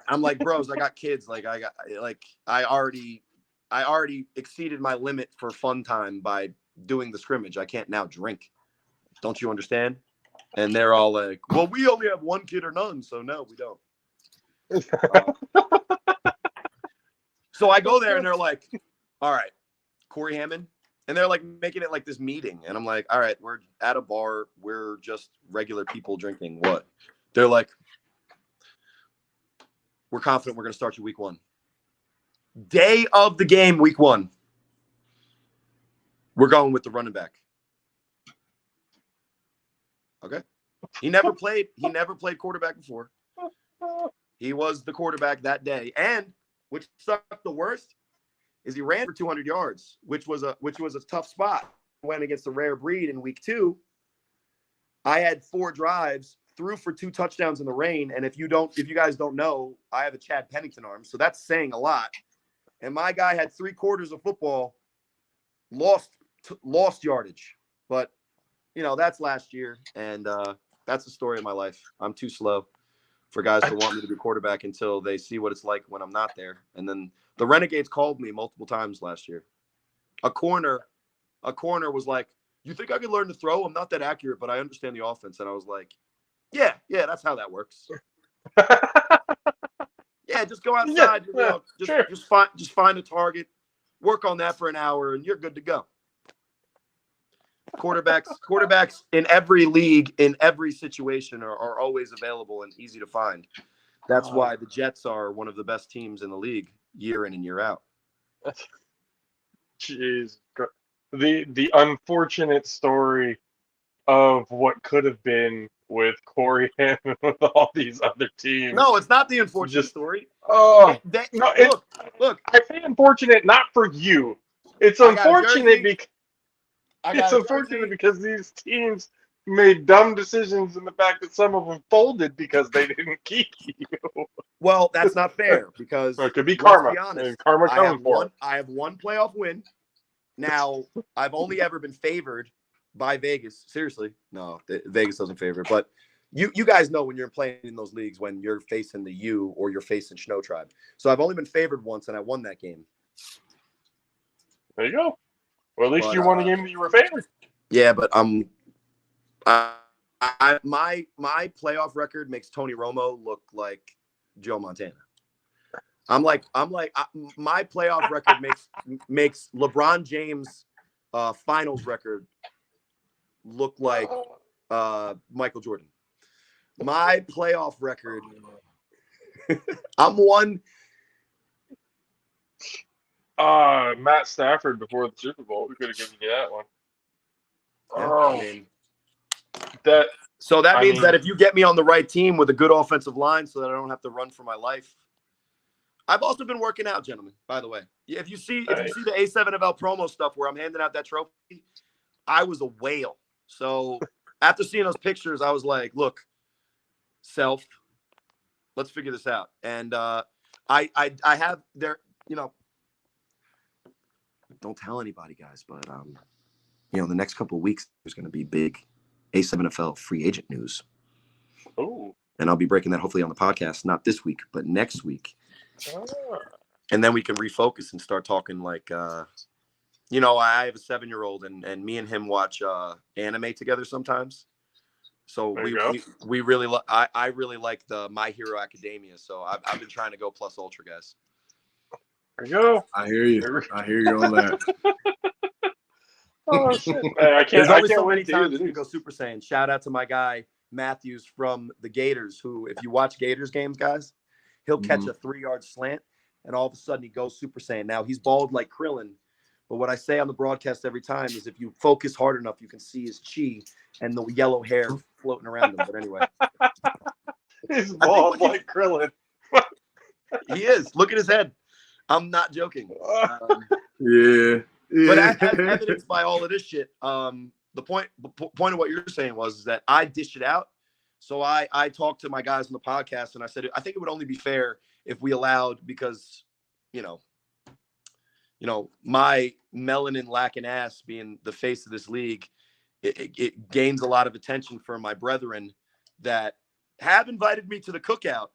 I'm like, "Bros, I got kids. I already exceeded my limit for fun time by doing the scrimmage. I can't now drink. Don't you understand?" And they're all like, "Well, we only have 1 kid or none, so no, we don't." So I go there and they're like, "All right, Cory Hammond," and they're like making it like this meeting, and I'm like, "All right, we're at a bar, we're just regular people drinking. What?" They're like, "We're confident we're going to start you week 1. Day of the game, week 1. We're going with the running back." Okay. He never played quarterback before. He was the quarterback that day. And which sucked the worst, is he ran for 200 yards, which was a tough spot. Went against the rare breed in week 2. I had 4 drives, threw for 2 touchdowns in the rain. And if you guys don't know, I have a Chad Pennington arm, so that's saying a lot. And my guy had 3 quarters of football, lost yardage. But that's last year, and that's the story of my life. I'm too slow for guys to want me to be quarterback until they see what it's like when I'm not there. And then the Renegades called me multiple times last year. A corner was like, "You think I could learn to throw? I'm not that accurate, but I understand the offense." And I was like, yeah, that's how that works. Yeah, just go outside. Sure. Just find a target, work on that for an hour, and you're good to go. Quarterbacks in every league, in every situation, are always available and easy to find. That's why the Jets are one of the best teams in the league year in and year out. Jeez. The unfortunate story of what could have been with Cory Hammond with all these other teams. No, it's not the unfortunate story. Oh, Look. I say unfortunate not for you. It's unfortunate because these teams made dumb decisions in the fact that some of them folded because they didn't keep you. Well, that's not fair because it could be karma. Let's be honest, and karma coming for them. I have 1 playoff win. Now, I've only ever been favored by Vegas. Seriously, no, Vegas doesn't favor. But you guys know when you're playing in those leagues when you're facing the U or you're facing Snow Tribe. So I've only been favored once, and I won that game. There you go. Well, at least you won a game that you were favored. Yeah, but my playoff record makes Tony Romo look like Joe Montana. My playoff record makes LeBron James finals record look like Michael Jordan. My playoff record, I'm one. Matt Stafford before the Super Bowl. We could have given you that one. That means that if you get me on the right team with a good offensive line so that I don't have to run for my life. I've also been working out, gentlemen, by the way. If you see the A7FL promo stuff where I'm handing out that trophy, I was a whale. So after seeing those pictures, I was like, look, self, let's figure this out. And I have there, don't tell anybody, guys, but the next couple of weeks there's going to be big A7FL free agent news. Oh. And I'll be breaking that hopefully on the podcast, not this week, but next week. And then we can refocus and start talking like, I have a 7-year-old and me and him watch anime together sometimes. So we really I really like the My Hero Academia. So I've been trying to go plus ultra, guys. There you go. I hear you on that. Oh shit! I can't. There's only so wait many to times you can go Super Saiyan. Shout out to my guy Matthews from the Gators, who, if you watch Gators games, guys, he'll catch a 3-yard slant, and all of a sudden he goes Super Saiyan. Now he's bald like Krillin, but what I say on the broadcast every time is, if you focus hard enough, you can see his chi and the yellow hair floating around him. But anyway, he's bald like Krillin. He is. Look at his head. I'm not joking. Yeah. But as evidenced by all of this shit, the point of what you're saying was that I dished it out. So I talked to my guys on the podcast and I said, I think it would only be fair if we allowed, because, my melanin lacking ass being the face of this league, it gains a lot of attention for my brethren that have invited me to the cookout.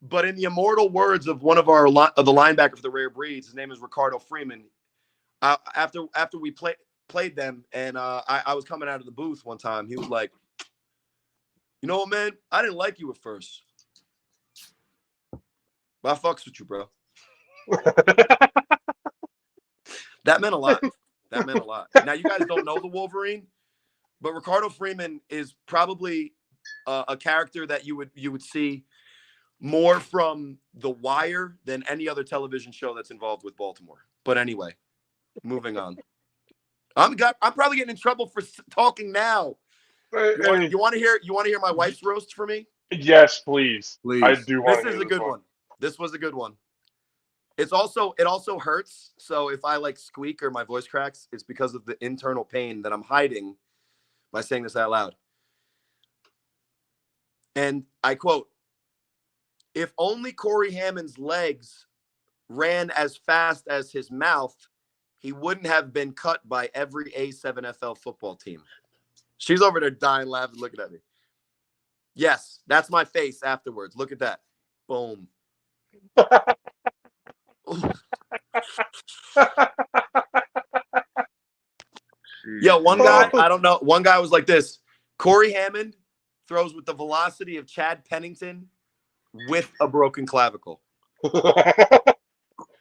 But in the immortal words of one of the linebacker for the Rare Breeds, his name is Ricardo Freeman. After we played them, and I was coming out of the booth one time, he was like, "You know what, man? I didn't like you at first, but I fucks with you, bro." That meant a lot. Now, you guys don't know the Wolverine, but Ricardo Freeman is probably a character that you would see more from The Wire than any other television show that's involved with Baltimore. But anyway, moving on. I'm probably getting in trouble for talking now. You want to hear my wife's roast for me? Yes, please. Please. I do want. This is a good one. This was a good one. It also hurts. So if I like squeak or my voice cracks, it's because of the internal pain that I'm hiding by saying this out loud. And I quote, "If only Cory Hammond's legs ran as fast as his mouth, he wouldn't have been cut by every A7FL football team." She's over there dying, laughing, looking at me. Yes, that's my face afterwards. Look at that. Boom. Yo, one guy, I don't know. One guy was like this. Cory Hammond throws with the velocity of Chad Pennington with a broken clavicle.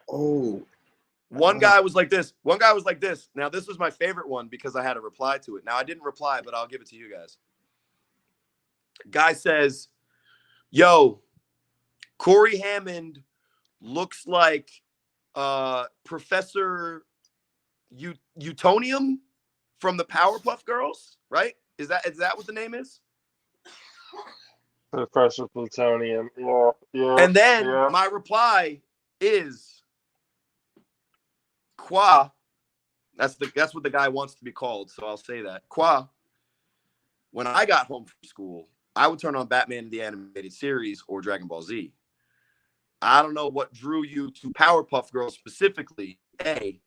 Oh. One guy was like this. One guy was like this. Now, this was my favorite one because I had a reply to it. Now, I didn't reply, but I'll give it to you guys. Guy says, yo, Cory Hammond looks like Professor Utonium from the Powerpuff Girls, right? Is that what the name is? Professor Plutonium. Yeah. And then my reply is Qua. That's what the guy wants to be called, so I'll say that. Qua. When I got home from school, I would turn on Batman the Animated Series or Dragon Ball Z. I don't know what drew you to Powerpuff Girls specifically, A.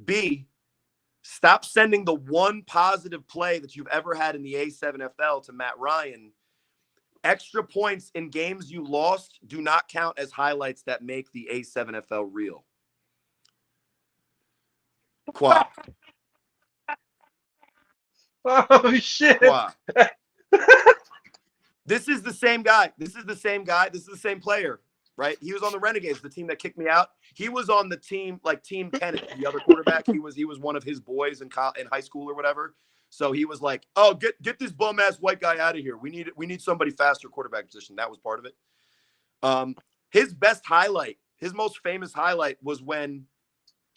B, stop sending the one positive play that you've ever had in the A7FL to Matt Ryan. Extra points in games you lost do not count as highlights that make the A7FL real. Qua. Oh, shit. Qua. This is the same guy. This is the same player, right? He was on the Renegades, the team that kicked me out. He was on the team, like Team Kenneth, the other quarterback. He was one of his boys in high school or whatever. So he was like, "Oh, get this bum ass white guy out of here. We need somebody faster quarterback position." That was part of it. His best highlight, his most famous highlight, was when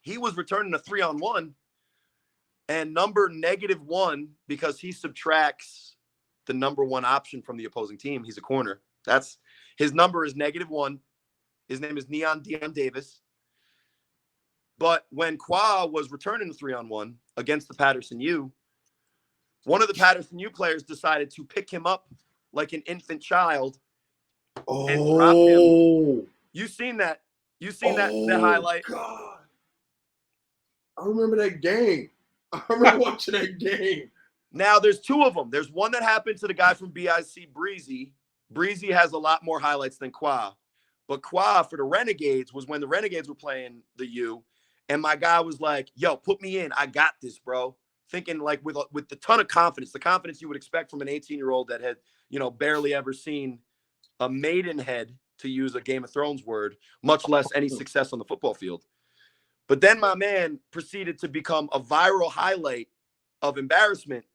he was returning a 3-on-1 and number -1 because he subtracts the number 1 option from the opposing team. He's a corner. That's his number is -1. His name is Neon Dion Davis. But when Qua was returning the 3-on-1 against the Patterson U, one of the Patterson U players decided to pick him up like an infant child and drop him. You seen that? You seen that highlight? God. I remember that game. I remember watching that game. Now, there's 2 of them. There's one that happened to the guy from BIC, Breezy. Breezy has a lot more highlights than Qua. But Qua for the Renegades was when the Renegades were playing the U. And my guy was like, yo, put me in. I got this, bro. Thinking like with a ton of confidence, the confidence you would expect from an 18-year-old that had, barely ever seen a maidenhead, to use a Game of Thrones word, much less any success on the football field. But then my man proceeded to become a viral highlight of embarrassment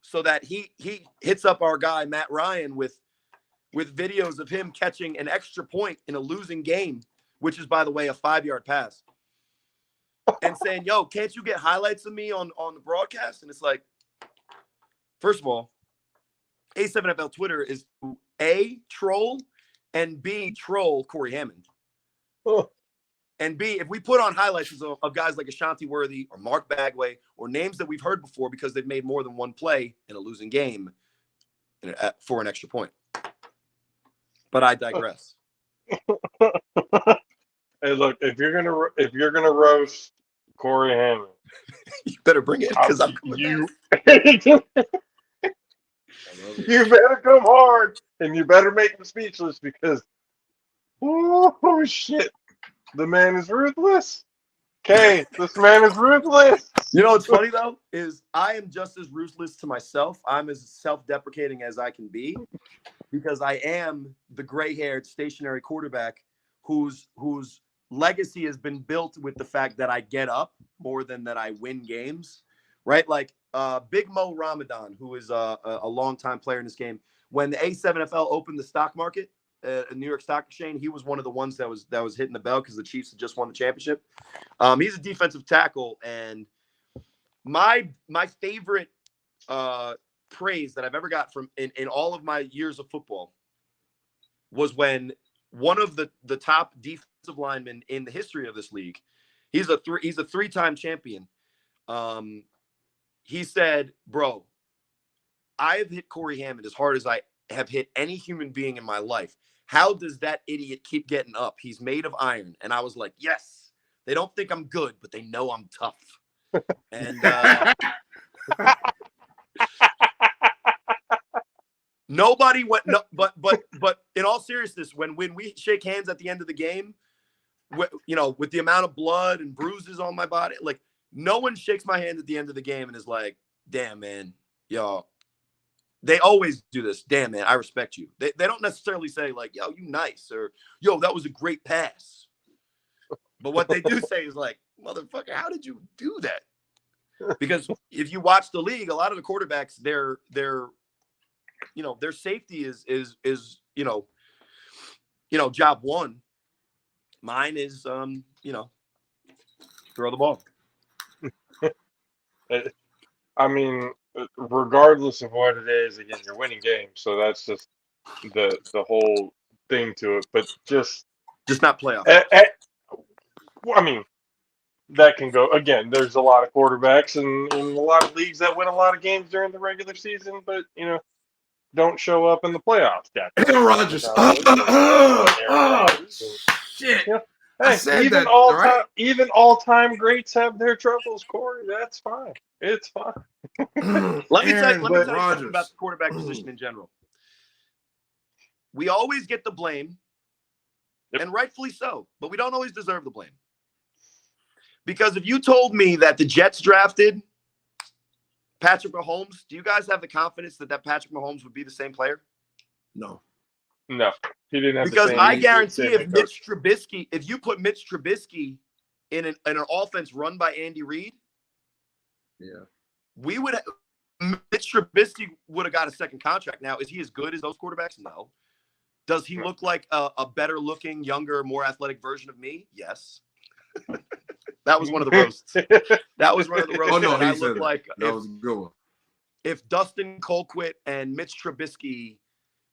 so that he hits up our guy, Matt Ryan, with videos of him catching an extra point in a losing game, which is, by the way, a 5-yard pass, and saying, yo, can't you get highlights of me on the broadcast? And it's like, first of all, A7FL Twitter is A, troll, and B, troll Cory Hammond. Oh. And B, if we put on highlights of guys like Ashanti Worthy or Mark Bagway or names that we've heard before because they've made more than one play in a losing game for an extra point. But I digress. Hey, look, if you're gonna roast Cory Hammond, You better bring it because I'm coming you back. you better come hard and you better make me speechless because oh shit, the man is ruthless. Okay, this man is ruthless. You know what's funny though is I am just as ruthless to myself. I'm as self-deprecating as I can be because I am the gray-haired stationary quarterback whose legacy has been built with the fact that I get up more than that I win games, right? Like Big Mo Ramadan, who is a longtime player in this game. When the A7FL opened the stock market, New York Stock Exchange, he was one of the ones that was hitting the bell because the Chiefs had just won the championship. He's a defensive tackle, and my favorite praise that I've ever got from in all of my years of football was when one of the top defensive linemen in the history of this league. He's a three-time champion. He said, bro, I have hit Cory Hammond as hard as I have hit any human being in my life. How does that idiot keep getting up? He's made of iron. And I was like, yes, they don't think I'm good, but they know I'm tough. And nobody went, no, but in all seriousness, when we shake hands at the end of the game, you know, with the amount of blood and bruises on my body, like no one shakes my hand at the end of the game and is like, damn, man, yo, they always do this. Damn, man, I respect you. They don't necessarily say like, yo, you nice, or yo, that was a great pass. But what they do say is like, motherfucker, how did you do that? Because if you watch the league, a lot of the quarterbacks, their you know, their safety is you know, job one. Mine is you know, throw the ball. I mean, regardless of what it is, again, you're winning games, so that's just the whole thing to it. But just not playoff. I mean, that can go again. There's a lot of quarterbacks in a lot of leagues that win a lot of games during the regular season, but you know, don't show up in the playoffs. Aaron Rodgers. Shit. Yeah. Hey, even all-time greats have their troubles, Corey. That's fine. It's fine. Let me tell you something about the quarterback position in general. We always get the blame, and rightfully so, but we don't always deserve the blame. Because if you told me that the Jets drafted Patrick Mahomes, do you guys have the confidence that Patrick Mahomes would be the same player? No. No, he didn't have. Because I guarantee if you put Mitch Trubisky in an offense run by Andy Reid, yeah, Mitch Trubisky would have got a second contract. Now, is he as good as those quarterbacks? No. Does he look like a better looking, younger, more athletic version of me? Yes. That was one of the roasts. That was one of the roasts. Oh no, I looked like that was a good one. If Dustin Colquitt and Mitch Trubisky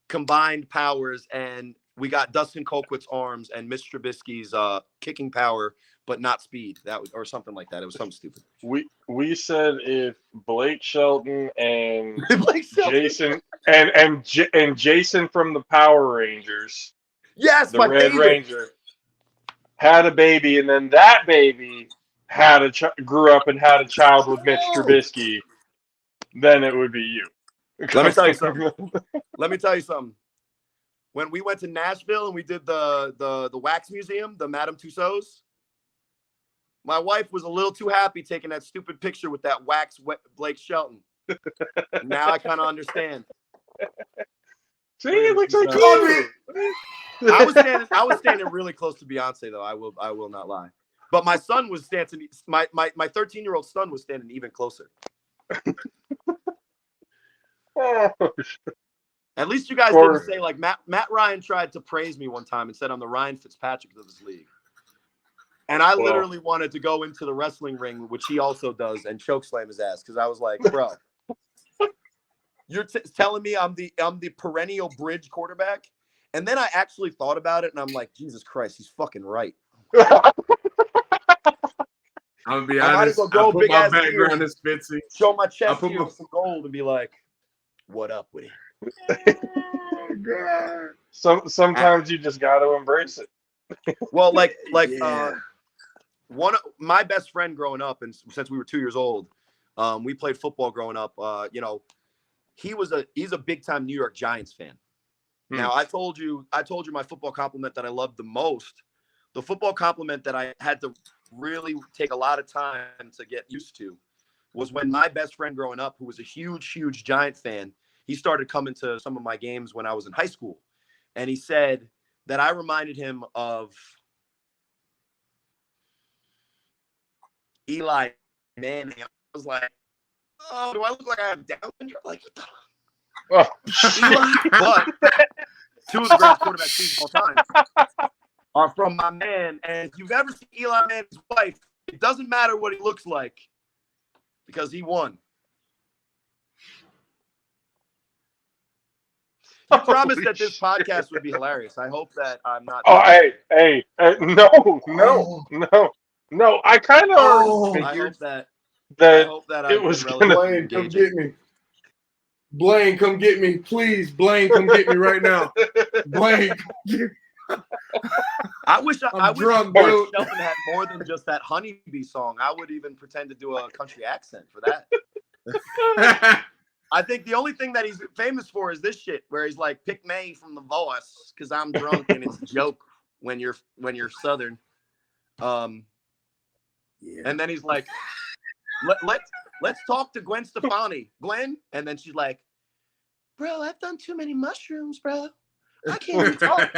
combined powers, and we got Dustin Colquitt's arms and Mitch Trubisky's kicking power, but not speed. That was, or something like that. It was something stupid. We said if Blake Shelton and Jason and Jason from the Power Rangers, yes, the my Red favorite. Ranger, had a baby, and then that baby had grew up and had a child with Mitch Trubisky, then it would be you. Let me tell you something. When we went to Nashville and we did the wax museum, the Madame Tussauds, my wife was a little too happy taking that stupid picture with that wax Blake Shelton. Now I kind of understand. See, it looks like I was standing really close to Beyonce, though. I will not lie. But my son was standing. My 13-year-old son was standing even closer. At least you guys didn't say like Matt Ryan tried to praise me one time and said I'm the Ryan Fitzpatrick of this league. And I literally wanted to go into the wrestling ring, which he also does, and chokeslam his ass because I was like, bro, you're telling me I'm the perennial bridge quarterback? And then I actually thought about it, and I'm like, Jesus Christ, he's fucking right. I'm gonna be honest. I put my background as Fitzy. Show my chest here with some gold and be like, "What up with it?" Sometimes you just got to embrace it. Well, one of my best friend growing up, and since we were 2 years old, we played football growing up. You know, he's a big time New York Giants fan. Now I told you my football compliment that I loved the most. The football compliment that I had to really take a lot of time to get used to was when my best friend growing up, who was a huge Giant fan, he started coming to some of my games when I was in high school. And he said that I reminded him of Eli Manning. I was like, oh, do I look like I have Down syndrome? Like, what the Eli? But two of the greatest quarterbacks of all time are from my man. And if you've ever seen Eli Manning's wife, it doesn't matter what he looks like because he won. You promised that this podcast would be hilarious. I hope that I'm not. Oh, hey, no. I kind of already I figured hope that that it I've was been gonna. relatively Blaine, come engaging. get me. Blaine, come get me. Please, Blaine, come get me right now. Blaine, I wish I'm wish drunk, Mark dude. Shelton had more than just that honeybee song. I would even pretend to do a country accent for that. I think the only thing that he's famous for is this shit, where he's like, "Pick May from The Voice because I'm drunk and it's a joke when you're Southern." Yeah. And then he's like, let's talk to Gwen Stefani, Gwen, and then she's like, "Bro, I've done too many mushrooms, bro. I can't even talk."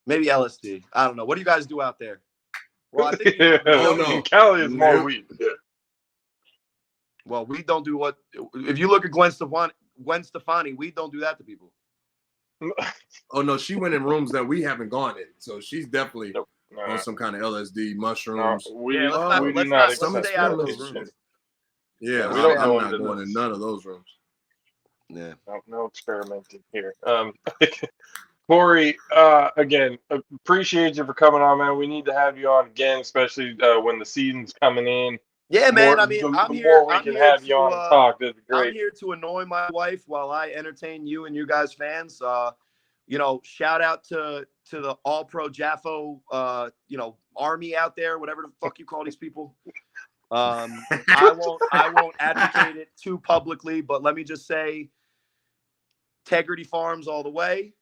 Maybe LSD. I don't know. What do you guys do out there? Well, I think no. Cali is more Nope. weed. Well, we don't do what if you look at Gwen Stefani, we don't do that to people. Oh no, she went in rooms that we haven't gone in, so she's definitely Nope. on some kind of LSD, mushrooms. We Yeah, do let's not stay out of those accept rooms. Yeah, we don't I'm go not into going this. in none of those rooms. Yeah. No experimenting here. Cory, again, appreciate you for coming on, man. We need to have you on again, especially when the season's coming in. Yeah, man. I mean, I'm here. More we I'm can here have you on and talk. That'd be I'm great. here to annoy my wife while I entertain you and you guys fans. Shout out to the All Pro JAFFO, army out there, whatever the fuck you call these people. I won't advocate it too publicly, but let me just say, Integrity Farms all the way.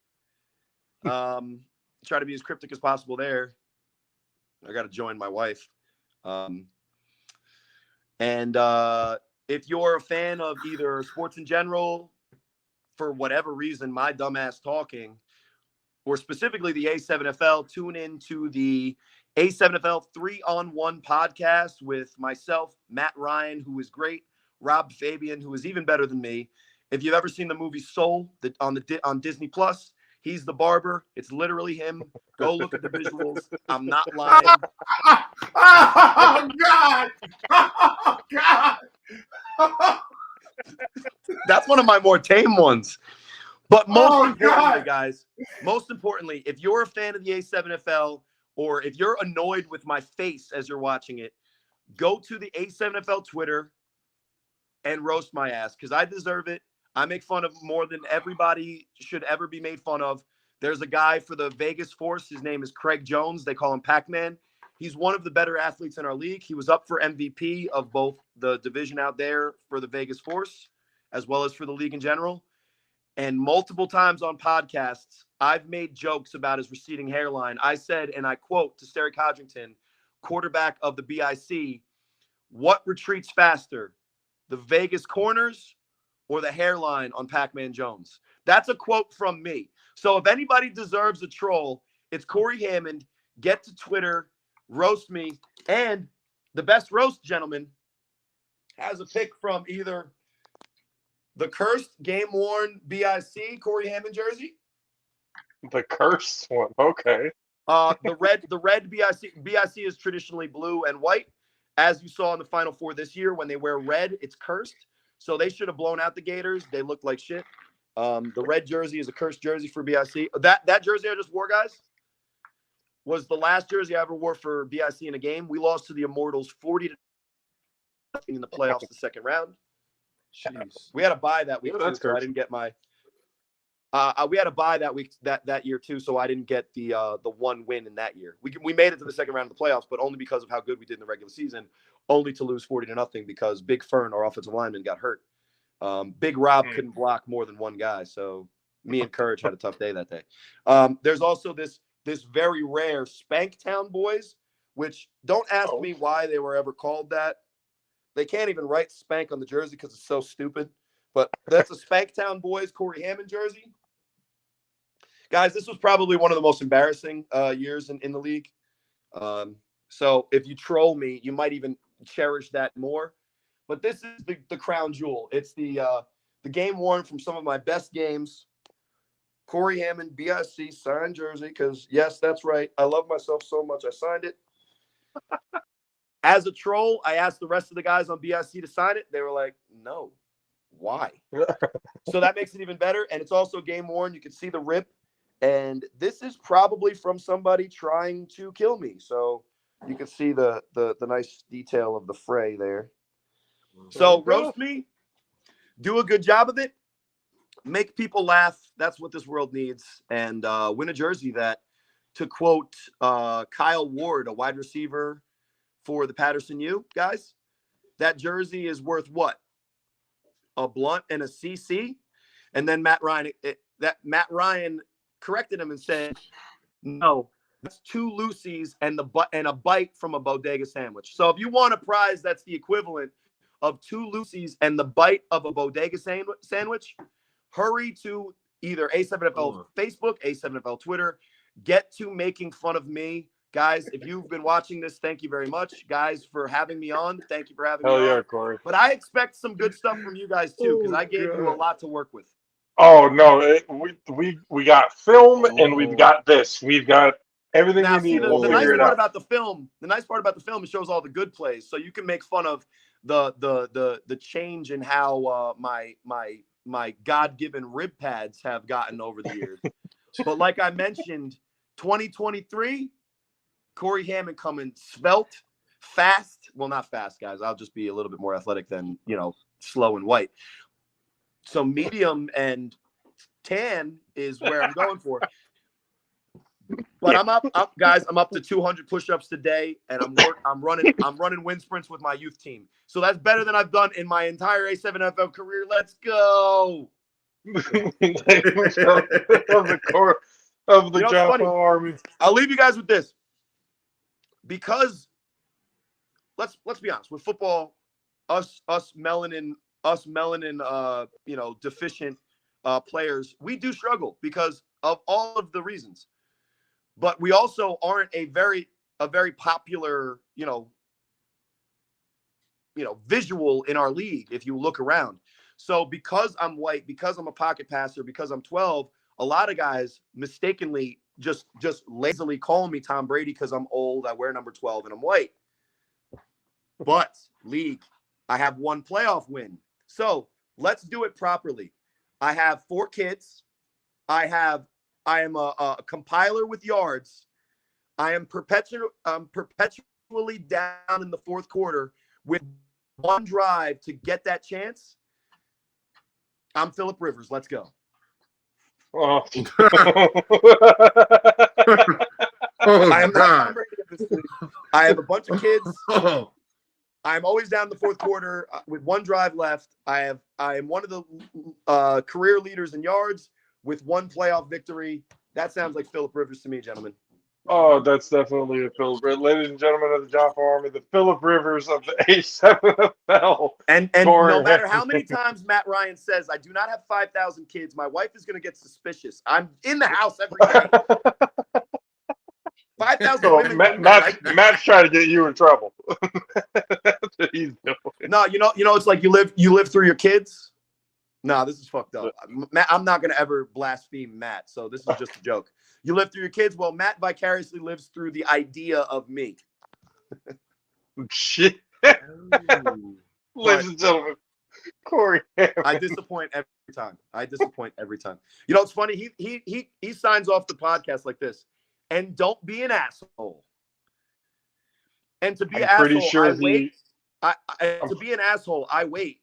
Try to be as cryptic as possible there. I got to join my wife. And if you're a fan of either sports in general, for whatever reason, my dumbass talking, or specifically the A7FL, tune in to the A7FL 3-on-1 podcast with myself, Matt Ryan, who is great, Rob Fabian, who is even better than me. If you've ever seen the movie Soul on Disney Plus, he's the barber. It's literally him. Go look at the visuals. I'm not lying. Oh God! Oh God! That's one of my more tame ones. But most importantly, God. guys, if you're a fan of the A7FL, or if you're annoyed with my face as you're watching it, go to the A7FL Twitter and roast my ass, because I deserve it. I make fun of more than everybody should ever be made fun of. There's a guy for the Vegas Force. His name is Craig Jones. They call him Pac-Man. He's one of the better athletes in our league. He was up for MVP of both the division out there for the Vegas Force, as well as for the league in general. And multiple times on podcasts, I've made jokes about his receding hairline. I said, and I quote to Sterry Codrington, quarterback of the BIC, "What retreats faster, the Vegas corners or the hairline on Pac-Man Jones?" That's a quote from me. So if anybody deserves a troll, it's Cory Hammond. Get to Twitter, roast me. And the best roast, gentleman, has a pick from either the cursed game-worn BIC Cory Hammond jersey. The cursed one. Okay. The red BIC is traditionally blue and white. As you saw in the Final Four this year, when they wear red, it's cursed. So they should have blown out the Gators. They looked like shit. The red jersey is a cursed jersey for BIC. That jersey I just wore, guys, was the last jersey I ever wore for BIC in a game. We lost to the Immortals 40-0 in the playoffs the second round. Jeez. We had a bye that week too, so I didn't get my. We had a bye that week that year too, so I didn't get the one win in that year. We made it to the second round of the playoffs, but only because of how good we did in the regular season, only to lose 40-0 because Big Fern, our offensive lineman, got hurt. Big Rob couldn't block more than one guy, so me and Courage had a tough day that day. There's also this very rare Spanktown boys, which don't ask me why they were ever called that. They can't even write Spank on the jersey because it's so stupid. But that's a Spanktown boys Cory Hammond jersey. Guys, this was probably one of the most embarrassing years in the league. So if you troll me, you might even cherish that more. But this is the crown jewel. It's the game worn from some of my best games. Cory Hammond, BIC, signed jersey, because, yes, that's right. I love myself so much, I signed it. As a troll, I asked the rest of the guys on BIC to sign it. They were like, no, why? So that makes it even better. And it's also game worn. You can see the rip. And this is probably from somebody trying to kill me. So you can see the nice detail of the fray there. So roast me, do a good job of it, make people laugh. That's what this world needs. And win a jersey that, to quote Kyle Ward, a wide receiver for the Patterson U, guys, that jersey is worth what? A blunt and a CC? And then Matt Ryan corrected him and said, no, that's 2 Lucy's and a bite from a bodega sandwich. So if you want a prize that's the equivalent of 2 Lucy's and the bite of a bodega sandwich, hurry to either A7FL Facebook, A7FL Twitter. Get to making fun of me. Guys, if you've been watching this, thank you very much. Guys, for having me on. Thank you for having me on. Hell yeah, Cory. But I expect some good stuff from you guys, too, because I gave you a lot to work with. Oh, no. We got film, and we've got this. We've got everything Now, we need. see, We'll the nice figure it part out. about the film, it shows all the good plays. So you can make fun of the change in how my God-given rib pads have gotten over the years. But like I mentioned, 2023, Cory Hammond coming svelte, fast. Well, not fast, guys. I'll just be a little bit more athletic than, slow and white. So medium and tan is where I'm going for. But I'm up, guys. I'm up to 200 push-ups today, and I'm running wind sprints with my youth team. So that's better than I've done in my entire A7FL career. Let's go. Of the JAFFO Army. I'll leave you guys with this, because let's be honest, with football, us melanin deficient players, we do struggle because of all of the reasons. But we also aren't a very popular, visual in our league if you look around. So because I'm white, because I'm a pocket passer, because I'm 12, a lot of guys mistakenly just lazily call me Tom Brady because I'm old, I wear number 12, and I'm white. But league, I have 1 playoff win. So let's do it properly. I have 4 kids. I am a compiler with yards. I am perpetually down in the 4th quarter with 1 drive to get that chance. I'm Phillip Rivers. Let's go. Oh. I am not Tom Brady at this point. I have a bunch of kids. I'm always down in the 4th quarter with 1 drive left. I am one of the career leaders in yards with 1 playoff victory. That sounds like Phillip Rivers to me, gentlemen. Oh, that's definitely a Phillip Rivers. Ladies and gentlemen of the JAFFO Army, the Phillip Rivers of the A7FL. And Cory no matter Hammond. how many times Matt Ryan says, I do not have 5,000 kids, my wife is going to get suspicious. I'm in the house every day. 5,000 So women. Matt's trying to get you in trouble. That's what he's doing. No, it's like you live through your kids. No, this is fucked up. Matt, I'm not going to ever blaspheme Matt, so this is just a joke. You live through your kids. Well, Matt vicariously lives through the idea of me. Shit. Ladies and gentlemen, Cory Hammond. I disappoint every time. You know, it's funny. He signs off the podcast like this. And don't be an asshole. And to be an asshole, sure I wait. To be an asshole, I wait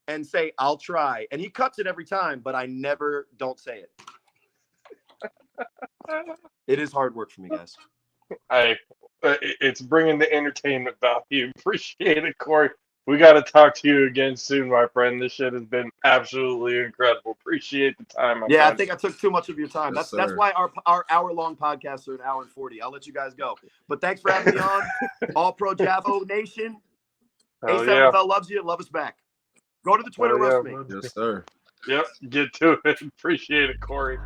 and say, I'll try. And he cuts it every time, but I never don't say it. It is hard work for me, guys. It's bringing the entertainment value. Appreciate it, Cory. We got to talk to you again soon, my friend. This shit has been absolutely incredible. Appreciate the time, my friend. I think I took too much of your time. That's why our hour-long podcasts are 1 hour and 40. I'll let you guys go. But thanks for having me on. All Pro JAFFO Nation. A7FL loves you. Love us back. Go to the Twitter roast me. Yes, sir. Yep, get to it. Appreciate it, Cory.